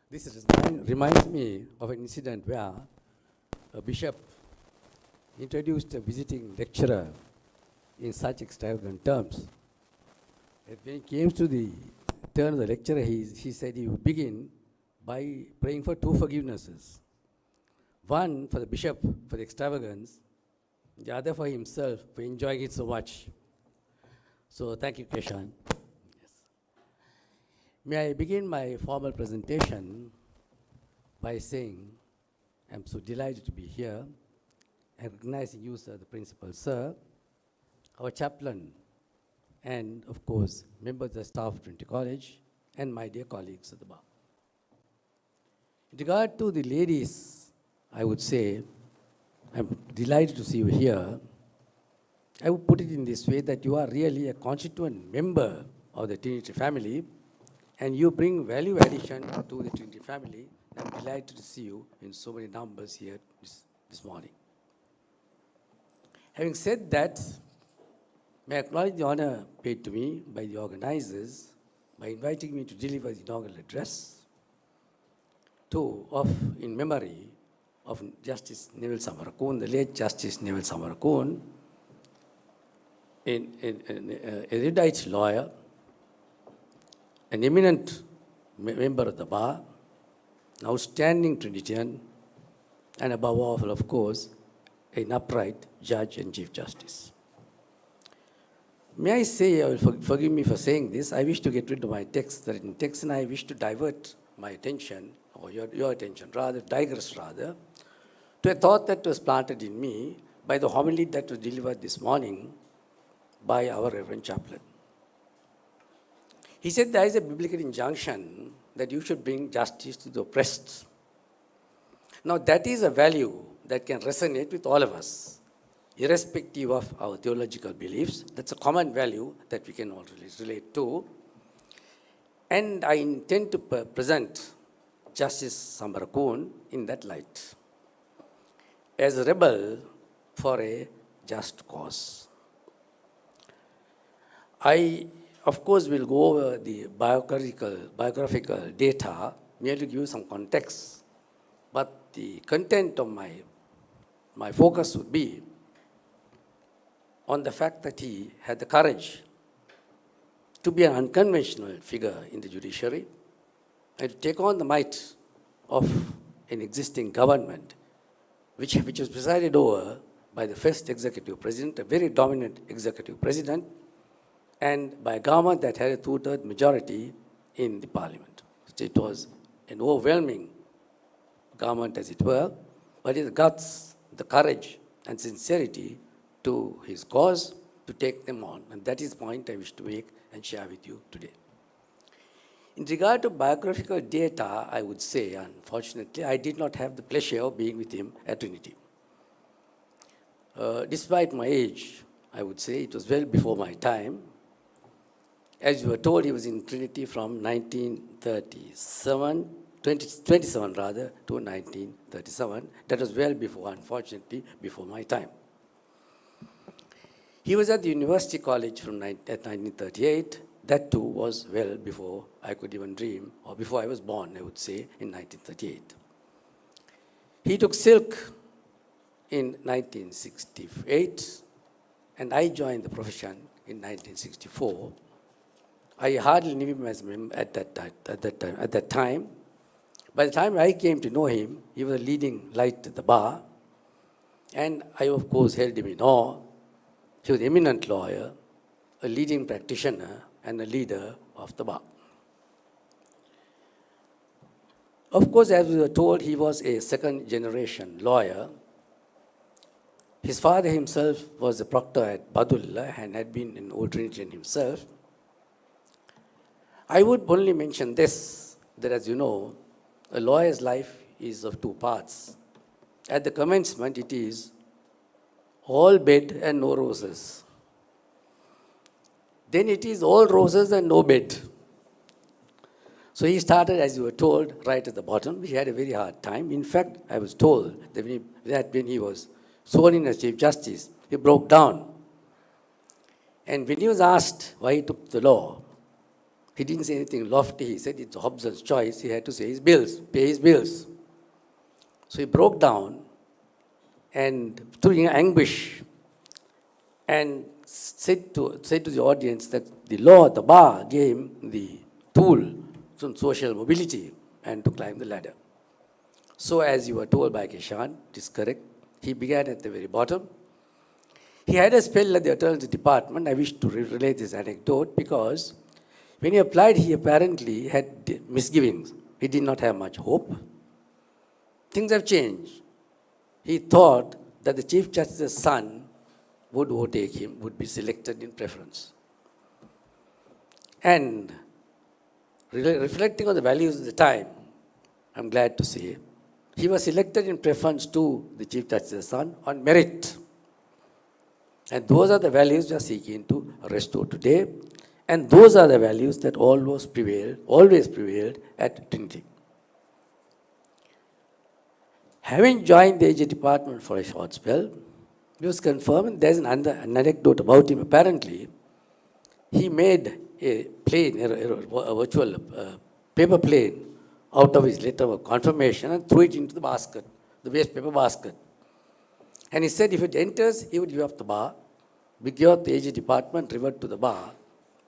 Speaker 5: This reminds me of an incident where a bishop introduced a visiting lecturer in such extravagant terms. And when it came to the turn of the lecturer, he said he would begin by praying for two forgivenesses. One for the bishop for the extravagance, the other for himself for enjoying it so much. So thank you, Keshan. Yes. May I begin my formal presentation by saying I'm so delighted to be here and recognizing you, sir, the principal, sir, our chaplain, and of course, members of the staff of Trinity College, and my dear colleagues at the bar. In regard to the ladies, I would say I'm delighted to see you here. I would put it in this way that you are really a constituent member of the Trinity family and you bring value addition to the Trinity family. I'm delighted to see you in so many numbers here this morning. Having said that, may I acknowledge the honor paid to me by the organizers by inviting me to deliver the inaugural address in memory of Justice Neville Samarakoon, the late Justice Neville Samarakoon, an erudite lawyer, an eminent member of the bar, an outstanding Trinitarian, and above all, of course, an upright judge and Chief Justice. May I say, forgive me for saying this, I wish to get rid of my text, the written text, and I wish to divert my attention, or your attention rather, digress rather, to a thought that was planted in me by the homily that was delivered this morning by our Reverend Chaplain. He said there is a biblical injunction that you should bring justice to the oppressed. Now that is a value that can resonate with all of us, irrespective of our theological beliefs. That's a common value that we can all relate to. And I intend to present Justice Samarakoon in that light, as a rebel for a just cause. I, of course, will go over the biographical data, merely to give you some context, but the content of my focus would be on the fact that he had the courage to be an unconventional figure in the judiciary and to take on the might of an existing government, which was presided over by the first executive president, a very dominant executive president, and by a government that had a two-thirds majority in the parliament. So it was an overwhelming government, as it were, but the guts, the courage, and sincerity to his cause to take them on. And that is the point I wish to make and share with you today. In regard to biographical data, I would say, unfortunately, I did not have the pleasure of being with him at Trinity. Despite my age, I would say it was well before my time. As you were told, he was in Trinity from 1927 rather, to 1937. That was well before, unfortunately, before my time. He was at the University College at 1938. That too was well before I could even dream, or before I was born, I would say, in 1938. He took silk in 1968, and I joined the profession in 1964. I hardly knew him as a member at that time. By the time I came to know him, he was a leading light at the bar, and I, of course, held him in awe. He was an eminent lawyer, a leading practitioner, and a leader of the bar. Of course, as we were told, he was a second-generation lawyer. His father himself was a proctor at Badulla and had been an old Trinitarian himself. I would only mention this, that as you know, a lawyer's life is of two parts. At the commencement, it is all bed and no roses. Then it is all roses and no bed. So he started, as you were told, right at the bottom. He had a very hard time. In fact, I was told that when he was sworn in as Chief Justice, he broke down. And when he was asked why he took the law, he didn't say anything lofty. He said it's Hobson's choice. He had to say his bills, pay his bills. So he broke down and through anguish and said to the audience that the law, the bar, gave him the tool from social mobility and to climb the ladder. So as you were told by Keshan, it is correct. He began at the very bottom. He had a spell at the Attorney Department. I wish to relate this anecdote because when he applied, he apparently had misgivings. He did not have much hope. Things have changed. He thought that the Chief Justice's son would overtake him, would be selected in preference. And reflecting on the values of the time, I'm glad to say, he was selected in preference to the Chief Justice's son on merit. And those are the values we are seeking to restore today. And those are the values that always prevailed at Trinity. Having joined the AJ department for a short spell, it was confirmed, there's an anecdote about him. Apparently, he made a plane, a virtual paper plane, out of his letter of confirmation and threw it into the basket, the waste paper basket. And he said if it enters, he would give up the bar, we give up the AG department, revert to the bar,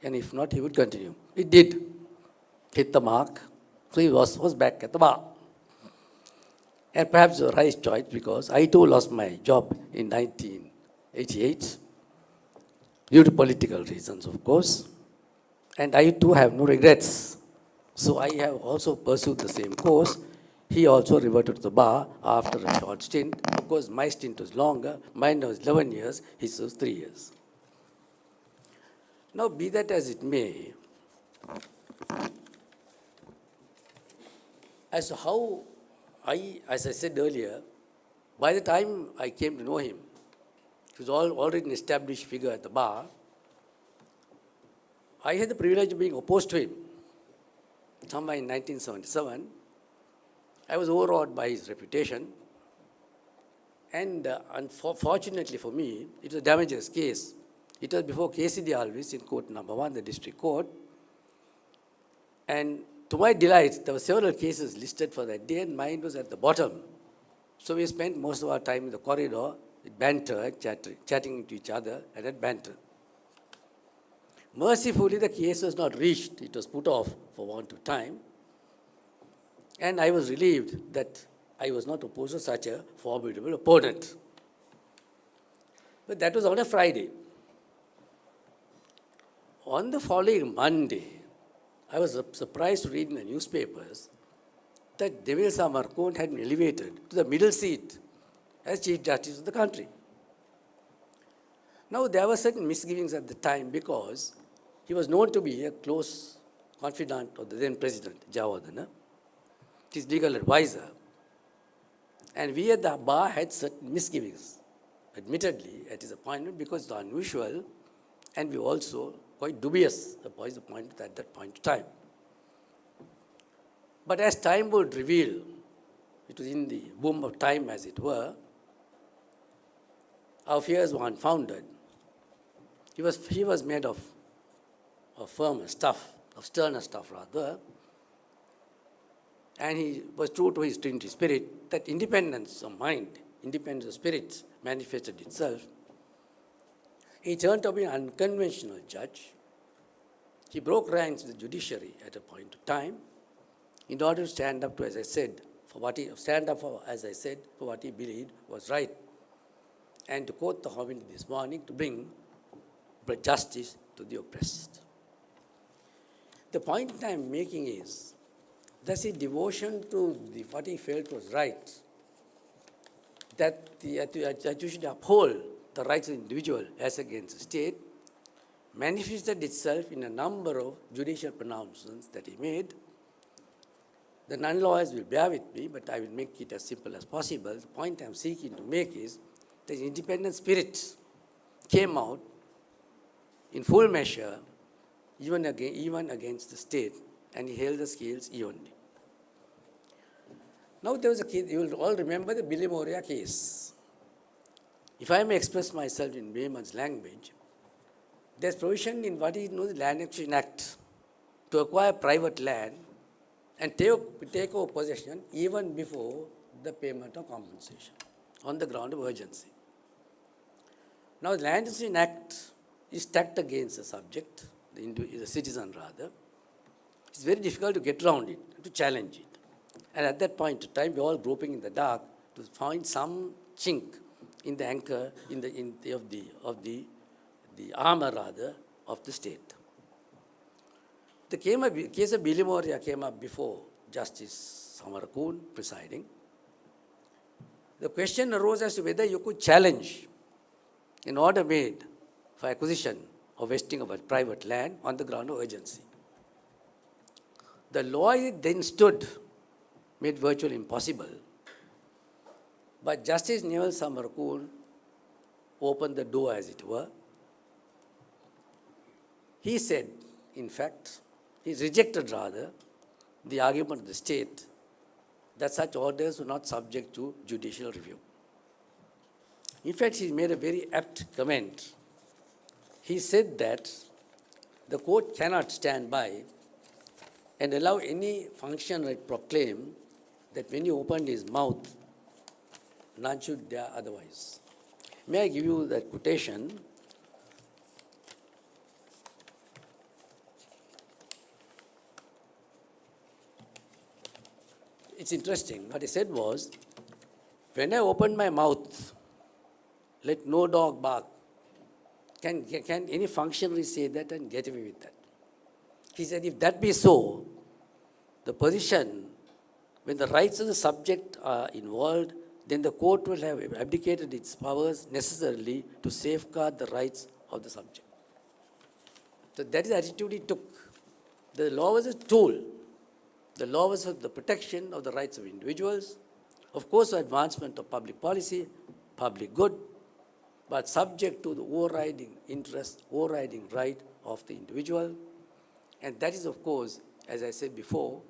Speaker 5: and if not, he would continue. It did. Hit the mark, so he was back at the bar. And perhaps a wise choice because I too lost my job in 1988 due to political reasons, of course. And I too have no regrets. So I have also pursued the same course. He also reverted to the bar after a short stint. Of course, my stint was longer. Mine was 11 years, his was 3 years. Now, be that as it may, as to how as I said earlier, by the time I came to know him, he was already an established figure at the bar. I had the privilege of being opposed to him. Somewhere in 1977, I was overawed by his reputation. And unfortunately for me, it was a damages case. It was before KCD Alvis in court number 1, the district court. And to my delight, there were several cases listed for that day, and mine was at the bottom. So we spent most of our time in the corridor, with banter, chatting to each other, and had banter. Mercifully, the case was not reached. It was put off for want of time. And I was relieved that I was not opposed to such a formidable opponent. But that was on a Friday. On the following Monday, I was surprised to read in the newspapers that Neville Samarakoon had been elevated to the middle seat as Chief Justice of the country. Now, there were certain misgivings at the time because he was known to be a close confidant of the then President, Jawardena, his legal advisor. And we at the bar had certain misgivings, admittedly, at his appointment because it's unusual and we were also quite dubious about his appointment at that point in time. But as time would reveal, it was in the boom of time as it were, our fears were unfounded. He was made of firmer stuff, of sterner stuff rather, and he was true to his Trinity spirit, that independence of mind, independence of spirit manifested itself. He turned to be an unconventional judge. He broke ranks with the judiciary at a point of time in order to stand up to, as I said, for what he believed was right. And to quote the homily this morning, to bring justice to the oppressed. The point I am making is, thus his devotion to what he felt was right, that you should uphold the rights of the individual as against the state, manifested itself in a number of judicial pronouncements that he made. The non-lawyers will bear with me, but I will make it as simple as possible. The point I am seeking to make is that the independent spirit came out in full measure, even against the state, and he held the scales evenly. Now there was a case, you will all remember the Billy Moria case. If I may express myself in layman's language, there's provision in what is known as the Land Acquisition Act to acquire private land and take over possession even before the payment of compensation on the ground of urgency. Now the Land Acquisition Act is stacked against the subject, the citizen rather. It's very difficult to get around it, to challenge it. And at that point in time, we're all groping in the dark to find some chink in the anchor of the armor rather of the state. The case of Billy Moria came up before Justice Samarakoon presiding. The question arose as to whether you could challenge an order made for acquisition or vesting of a private land on the ground of urgency. The law it then stood made virtually impossible, but Justice Neville Samarakoon opened the door, as it were. He said, in fact, he rejected rather the argument of the state that such orders were not subject to judicial review. In fact, he made a very apt comment. He said that the court cannot stand by and allow any functionary proclaim that when he opened his mouth, none should dare otherwise. May I give you that quotation? It's interesting. What he said was, when I opened my mouth, let no dog bark. Can any functionary say that and get away with that? He said, if that be so, the position, when the rights of the subject are involved, then the court will have abdicated its powers necessarily to safeguard the rights of the subject. So that is the attitude he took. The law was a tool. The law was for the protection of the rights of individuals, of course, for advancement of public policy, public good, but subject to the overriding interest, overriding right of the individual. And that is, of course, as I said before,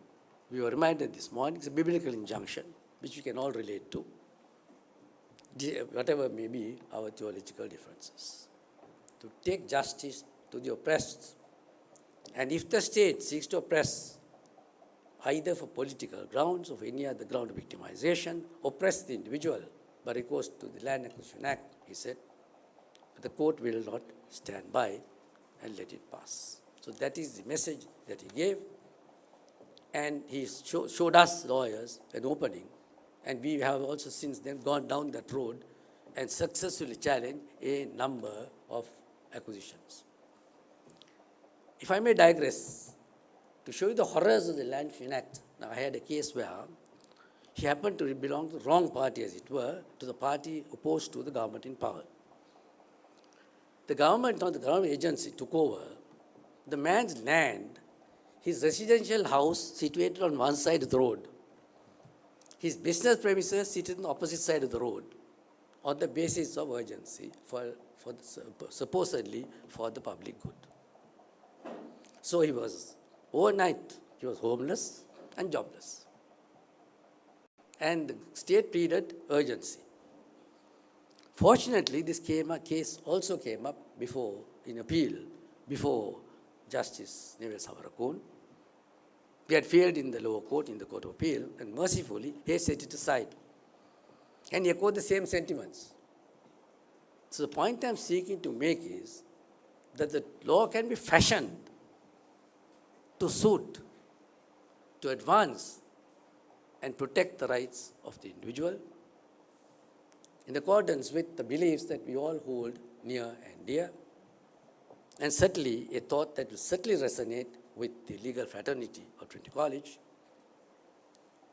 Speaker 5: we were reminded this morning, it's a biblical injunction, which we can all relate to, whatever may be our theological differences, to take justice to the oppressed. And if the state seeks to oppress, either for political grounds or for any other ground of victimization, oppress the individual by recourse to the Land Acquisition Act, he said, but the court will not stand by and let it pass. So that is the message that he gave. And he showed us lawyers an opening. And we have also since then gone down that road and successfully challenged a number of acquisitions. If I may digress, to show you the horrors of the Land Fusion Act, now I had a case where he happened to belong to the wrong party, as it were, to the party opposed to the government in power. The government, or the government agency, took over the man's land, his residential house situated on one side of the road, his business premises situated on the opposite side of the road, on the basis of urgency, supposedly for the public good. So he was, overnight, he was homeless and jobless. And the state pleaded urgency. Fortunately, this case also came up in appeal before Justice Neville Samarakoon. We had failed in the lower court, in the Court of Appeal, and mercifully, he set it aside. And he echoed the same sentiments. So the point I'm seeking to make is that the law can be fashioned to suit, to advance and protect the rights of the individual in accordance with the beliefs that we all hold near and dear, and certainly a thought that will certainly resonate with the legal fraternity of Trinity College,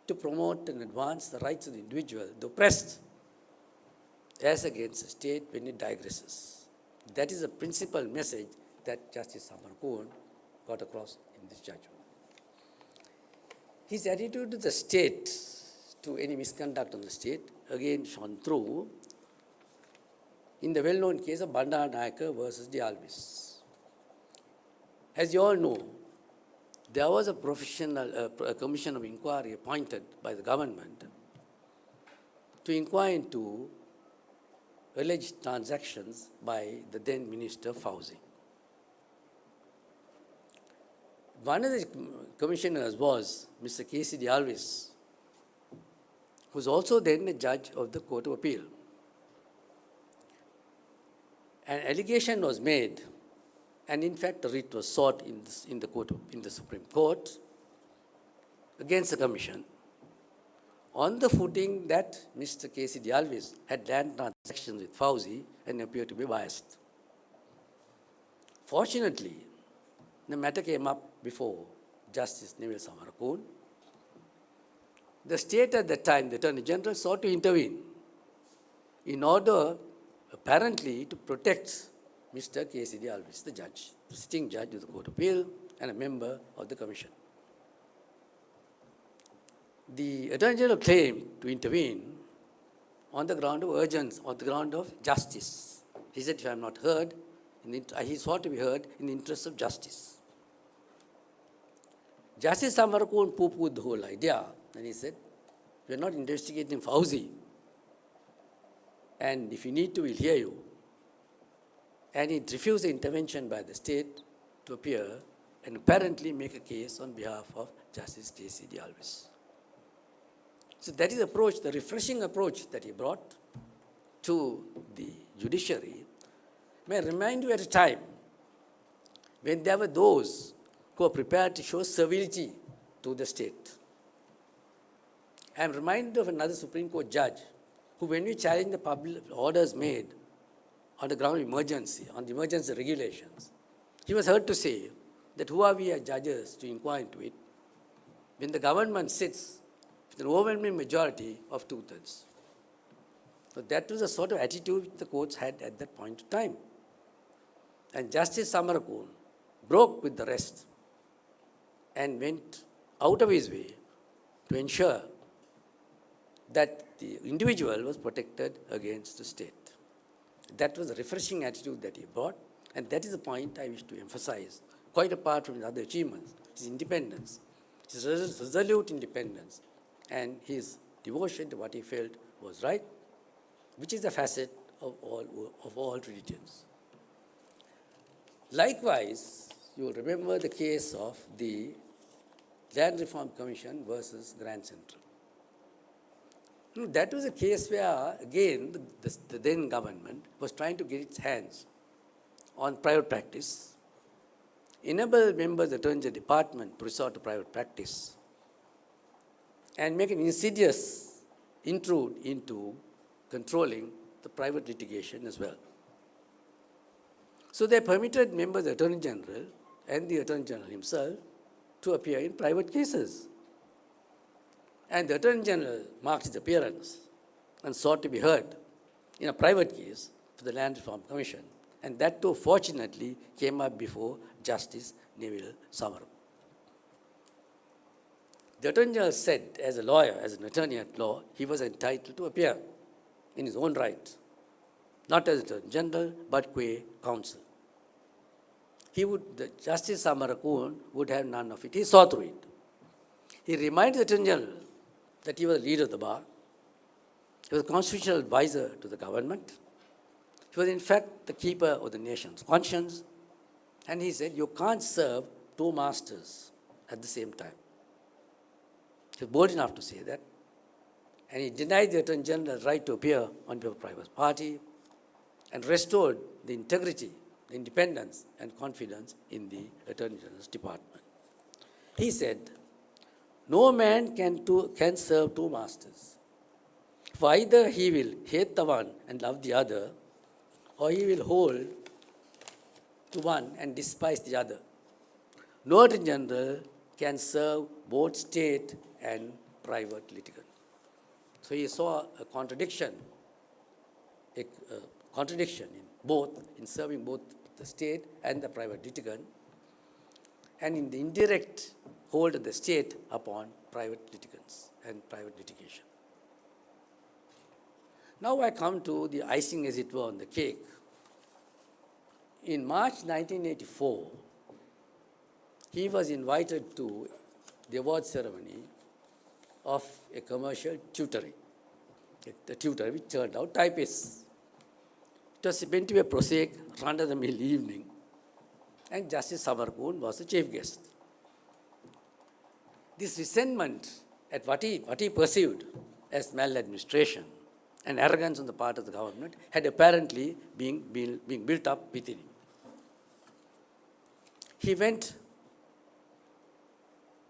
Speaker 5: to promote and advance the rights of the individual, the oppressed, as against the state when it digresses. That is the principal message that Justice Samarakoon got across in this judgment. His attitude to the state, to any misconduct on the state, again shone through in the well-known case of Bandaranaike versus de Alvis. As you all know, there was a commission of inquiry appointed by the government to inquire into alleged transactions by the then Minister Fauzi. One of the commissioners was Mr. K.C. de Alvis, who was also then a judge of the Court of Appeal. An allegation was made, and in fact a writ was sought in the Supreme Court against the commission on the footing that Mr. K.C. de Alvis had land transactions with Fauzi and appeared to be biased. Fortunately, the matter came up before Justice Neville Samarakoon. The state at that time, the Attorney General, sought to intervene in order, apparently, to protect Mr. K.C. de Alvis, the judge, the sitting judge of the Court of Appeal and a member of the Commission. The Attorney General claimed to intervene on the ground of urgency, on the ground of justice. He said, if I am not heard, he sought to be heard in the interest of justice. Justice Samarakoon pooh-poohed the whole idea, and he said, we are not investigating Fauzi, and if you need to, we'll hear you. And he refused the intervention by the state to appear and apparently make a case on behalf of Justice K.C. de Alvis. So that is the approach, the refreshing approach that he brought to the judiciary. May I remind you at a time when there were those who were prepared to show servility to the state. I am reminded of another Supreme Court judge who, when we challenged the public orders made on the ground of emergency, on the emergency regulations, he was heard to say that who are we as judges to inquire into it when the government sits with an overwhelming majority of 2/3. So that was the sort of attitude the courts had at that point of time. And Justice Samarakoon broke with the rest and went out of his way to ensure that the individual was protected against the state. That was a refreshing attitude that he brought, and that is the point I wish to emphasize, quite apart from his other achievements, his independence, his resolute independence, and his devotion to what he felt was right, which is a facet of all religions. Likewise, you will remember the case of the Land Reform Commission versus Grand Central. That was a case where, again, the then government was trying to get its hands on private practice enable members of the Attorney General Department to resort to private practice and make an insidious intrude into controlling the private litigation as well. So they permitted members of the Attorney General and the Attorney General himself to appear in private cases. And the Attorney General marked his appearance and sought to be heard in a private case for the Land Reform Commission. And that too, fortunately, came up before Justice Neville Samarakoon. The Attorney General said, as a lawyer, as an attorney at law, he was entitled to appear in his own right, not as Attorney General, but qua counsel. The Justice Samarakoon would have none of it. He saw through it. He reminded the Attorney General that he was the leader of the bar. He was a constitutional advisor to the government. He was, in fact, the keeper of the nation's conscience. And he said, you can't serve two masters at the same time. He was bold enough to say that. And he denied the Attorney General the right to appear on behalf of a private party and restored the integrity, the independence, and confidence in the Attorney General's department. He said, no man can serve two masters. For either he will hate the one and love the other, or he will hold to one and despise the other. No Attorney General can serve both state and private litigant. So he saw a contradiction in serving both the state and the private litigant, and in the indirect hold of the state upon private litigants and private litigation. Now I come to the icing, as it were, on the cake. In March 1984, he was invited to the award ceremony of a commercial tutoring, a tutor which turned out typist. It was meant to be a prosaic, run-of-the-mill evening, and Justice Samarakoon was the chief guest. This resentment at what he perceived as maladministration and arrogance on the part of the government had apparently been built up within him. He went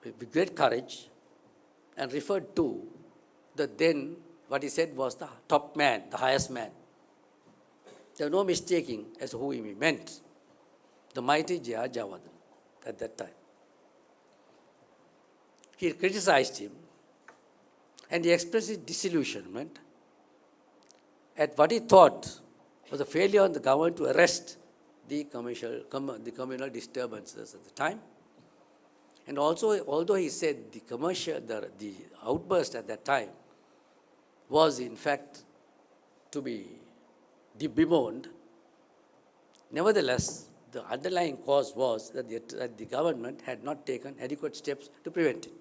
Speaker 5: with great courage and referred to what he said was the top man, the highest man. There was no mistaking as to who he meant, the mighty J.R. Jayawardena at that time. He criticized him, and he expressed his disillusionment at what he thought was a failure on the government to arrest the communal disturbances at the time. And also, although he said the outburst at that time was in fact to be bemoaned, nevertheless, the underlying cause was that the government had not taken adequate steps to prevent it.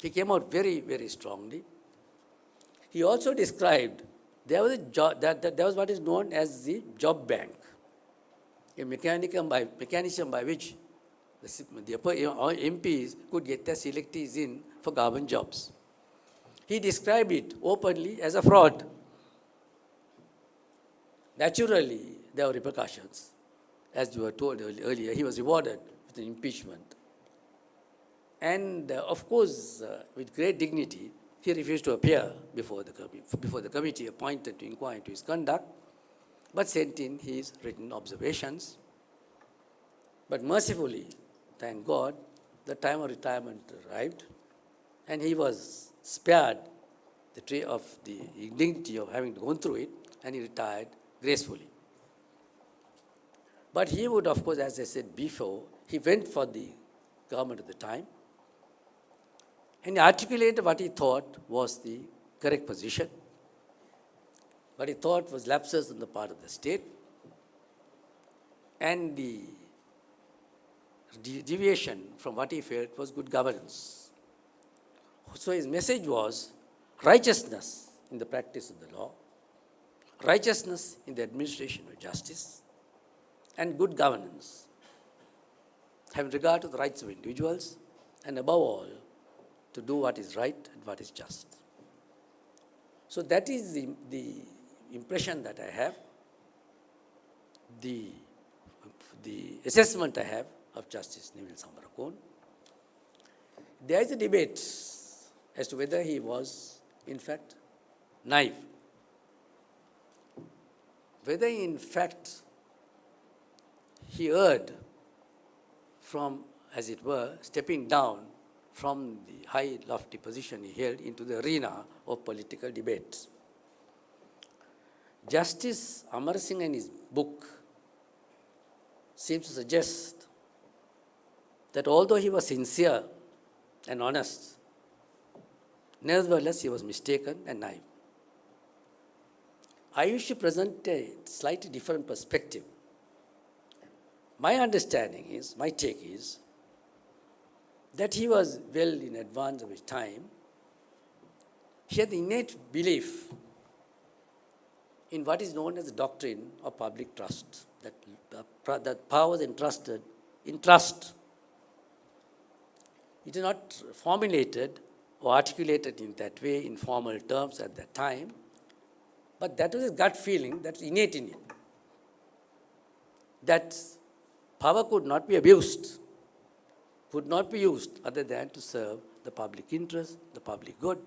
Speaker 5: He came out very, very strongly. He also described there was what is known as the job bank, a mechanism by which the MPs could get their selectees in for government jobs. He described it openly as a fraud. Naturally, there were repercussions. As you were told earlier, he was rewarded with an impeachment. And of course, with great dignity, he refused to appear before the committee appointed to inquire into his conduct, but sent in his written observations. But mercifully, thank God, the time of retirement arrived, and he was spared the indignity of having gone through it, and he retired gracefully. But he would, of course, as I said before, he went for the government at the time, and he articulated what he thought was the correct position, what he thought was lapses on the part of the state, and the deviation from what he felt was good governance. So his message was righteousness in the practice of the law, righteousness in the administration of justice, and good governance, having regard to the rights of individuals, and above all, to do what is right and what is just. So that is the impression that I have. The the assessment I have of Justice Neville Samarakoon. There is a debate as to whether he was, in fact, naive. Whether, in fact, he erred from, as it were, stepping down from the high, lofty position he held into the arena of political debate. Justice Amar Singh in his book seems to suggest that although he was sincere and honest, nevertheless he was mistaken and naive. I wish to present a slightly different perspective. My understanding is, my take is, that he was well in advance of his time. He had the innate belief in what is known as the doctrine of public trust, that power was entrusted in trust. It is not formulated or articulated in that way in formal terms at that time, but that was a gut feeling that's innate in him, that power could not be abused, could not be used other than to serve the public interest, the public good.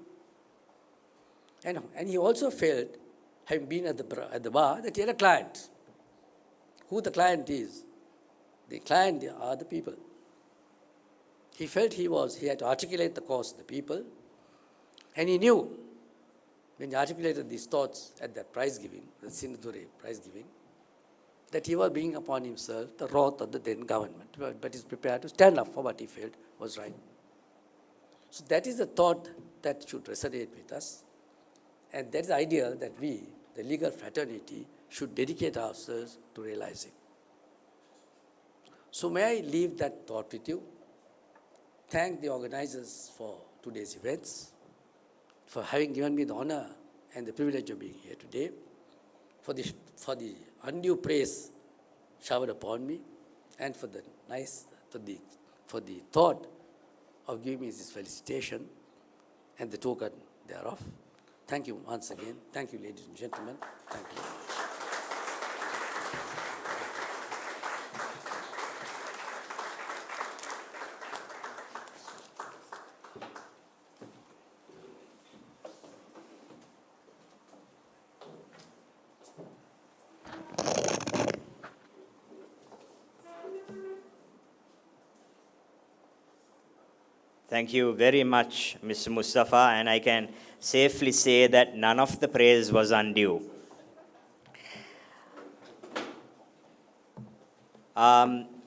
Speaker 5: And he also felt, having been at the bar, that he had a client. Who the client is? The client are the people. He felt he had to articulate the cause of the people, and he knew, when he articulated these thoughts at that prize giving, the Sindhuri prize giving, that he was bringing upon himself the wrath of the then government, but is prepared to stand up for what he felt was right. So that is the thought that should resonate with us, and that is the idea that we, the legal fraternity, should dedicate ourselves to realizing. So may I leave that thought with you. Thank the organizers for today's events, for having given me the honor and the privilege of being here today, for the undue praise showered upon me, and for the thought of giving me this felicitation and the token thereof. Thank you once again. Thank you, ladies and gentlemen. Thank you.
Speaker 1: Thank you very much, Mr. Mustafa, and I can safely say that none of the praise was undue.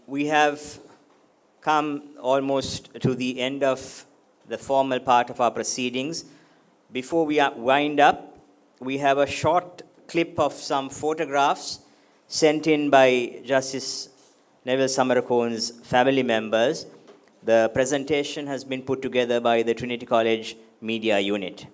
Speaker 1: We have come almost to the end of the formal part of our proceedings. Before we wind up, we have a short clip of some photographs sent in by Justice Neville Samarakoon's family members. The presentation has been put together by the Trinity College Media Unit.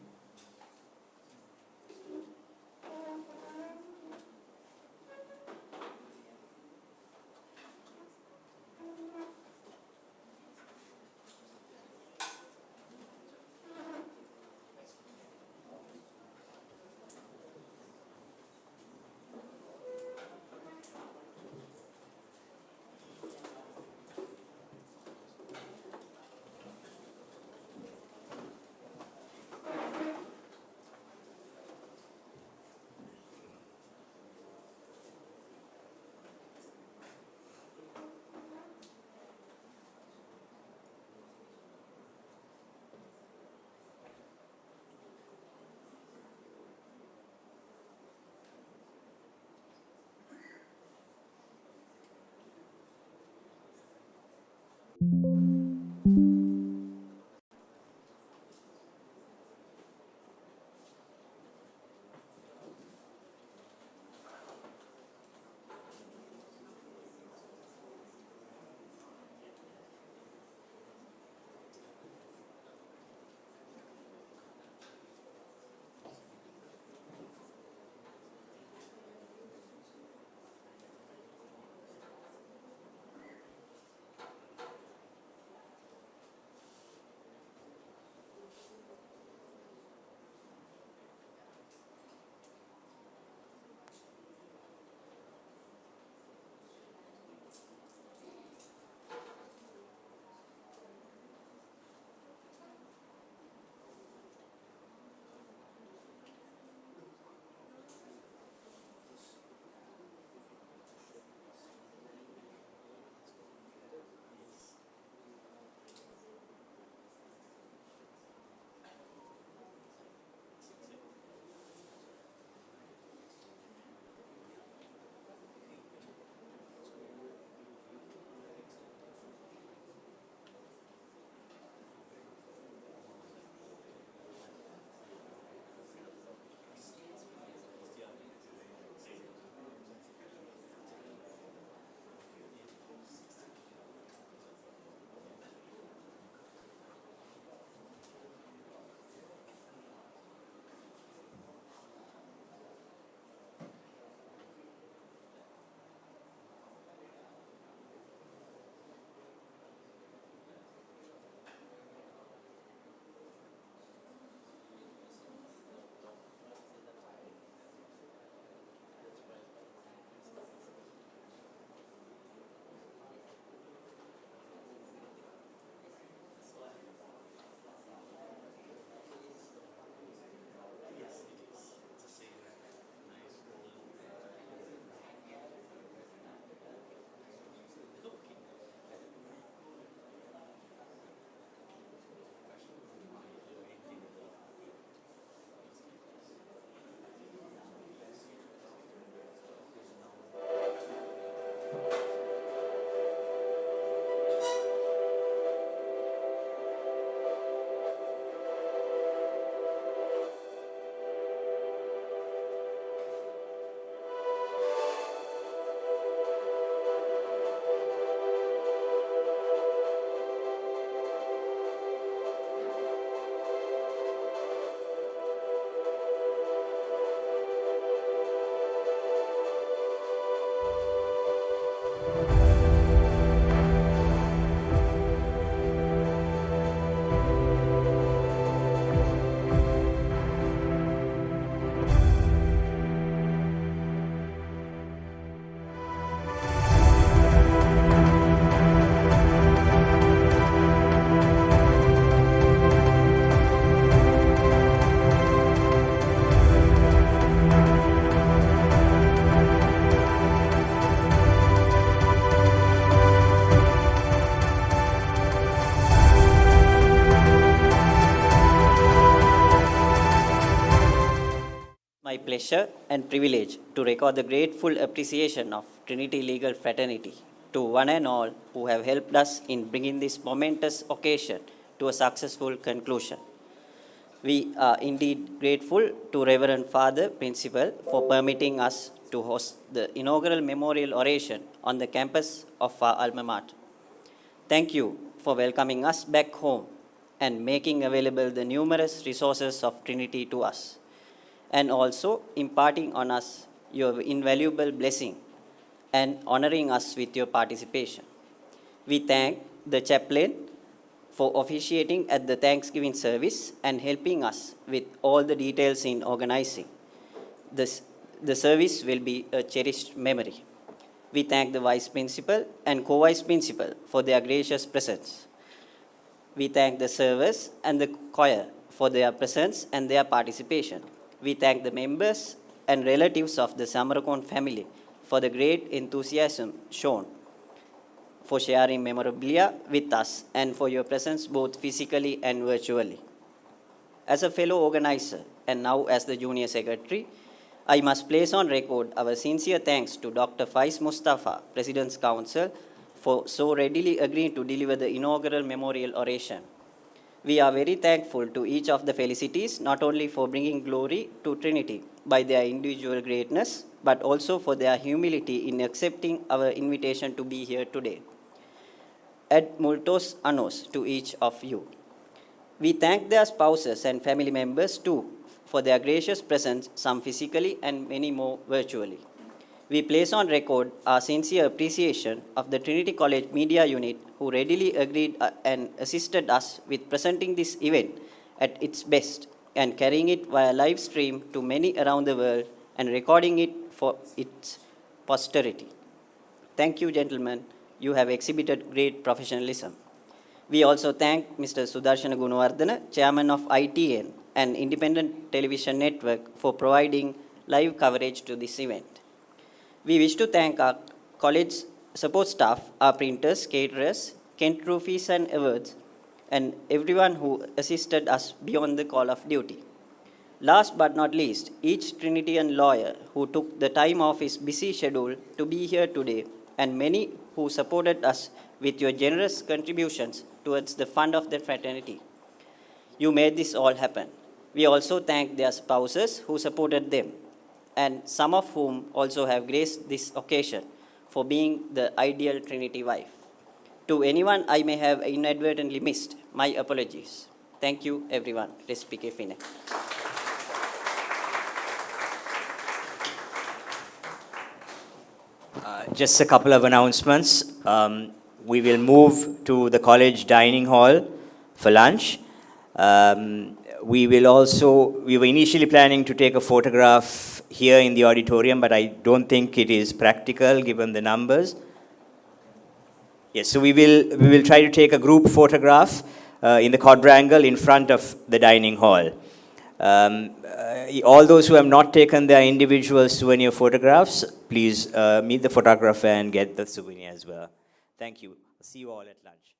Speaker 6: pleasure and privilege to record the grateful appreciation of Trinity Legal Fraternity to one and all who have helped us in bringing this momentous occasion to a successful conclusion. We are indeed grateful to Reverend Father Principal for permitting us to host the inaugural memorial oration on the campus of our alma mater. Thank you for welcoming us back home and making available the numerous resources of Trinity to us, and also imparting on us your invaluable blessing and honoring us with your participation. We thank the chaplain for officiating at the Thanksgiving service and helping us with all the details in organizing. The service will be a cherished memory. We thank the Vice Principal and Co-Vice Principal for their gracious presence. We thank the servers and the choir for their presence and their participation. We thank the members and relatives of the Samarakoon family for the great enthusiasm shown for sharing memorabilia with us and for your presence both physically and virtually. As a fellow organizer and now as the junior secretary, I must place on record our sincere thanks to Dr. Faiz Mustafa, President's Council, for so readily agreeing to deliver the inaugural memorial oration. We are very thankful to each of the felicities, not only for bringing glory to Trinity by their individual greatness, but also for their humility in accepting our invitation to be here today. Ad multos annos to each of you. We thank their spouses and family members too for their gracious presence, some physically and many more virtually. We place on record our sincere appreciation of the Trinity College Media Unit who readily agreed and assisted us with presenting this event at its best and carrying it via live stream to many around the world and recording it for its posterity. Thank you, gentlemen. You have exhibited great professionalism. We also thank Mr. Sudarshana Gunawardana, Chairman of ITN, an independent television network, for providing live coverage to this event. We wish to thank our college support staff, our printers, caterers, Kent Trophies and Awards, and everyone who assisted us beyond the call of duty. Last but not least, each Trinityan lawyer who took the time off his busy schedule to be here today, and many who supported us with your generous contributions towards the fund of the fraternity. You made this all happen. We also thank their spouses who supported them, and some of whom also have graced this occasion for being the ideal Trinity wife. To anyone I may have inadvertently missed, my apologies. Thank you, everyone. Respike fine.
Speaker 1: Just a couple of announcements. We will move to the college dining hall for lunch. We were initially planning to take a photograph here in the auditorium, but I don't think it is practical given the numbers. Yes, so we will try to take a group photograph in the quadrangle in front of the dining hall. All those who have not taken their individual souvenir photographs, please meet the photographer and get the souvenir as well. Thank you. See you all at lunch.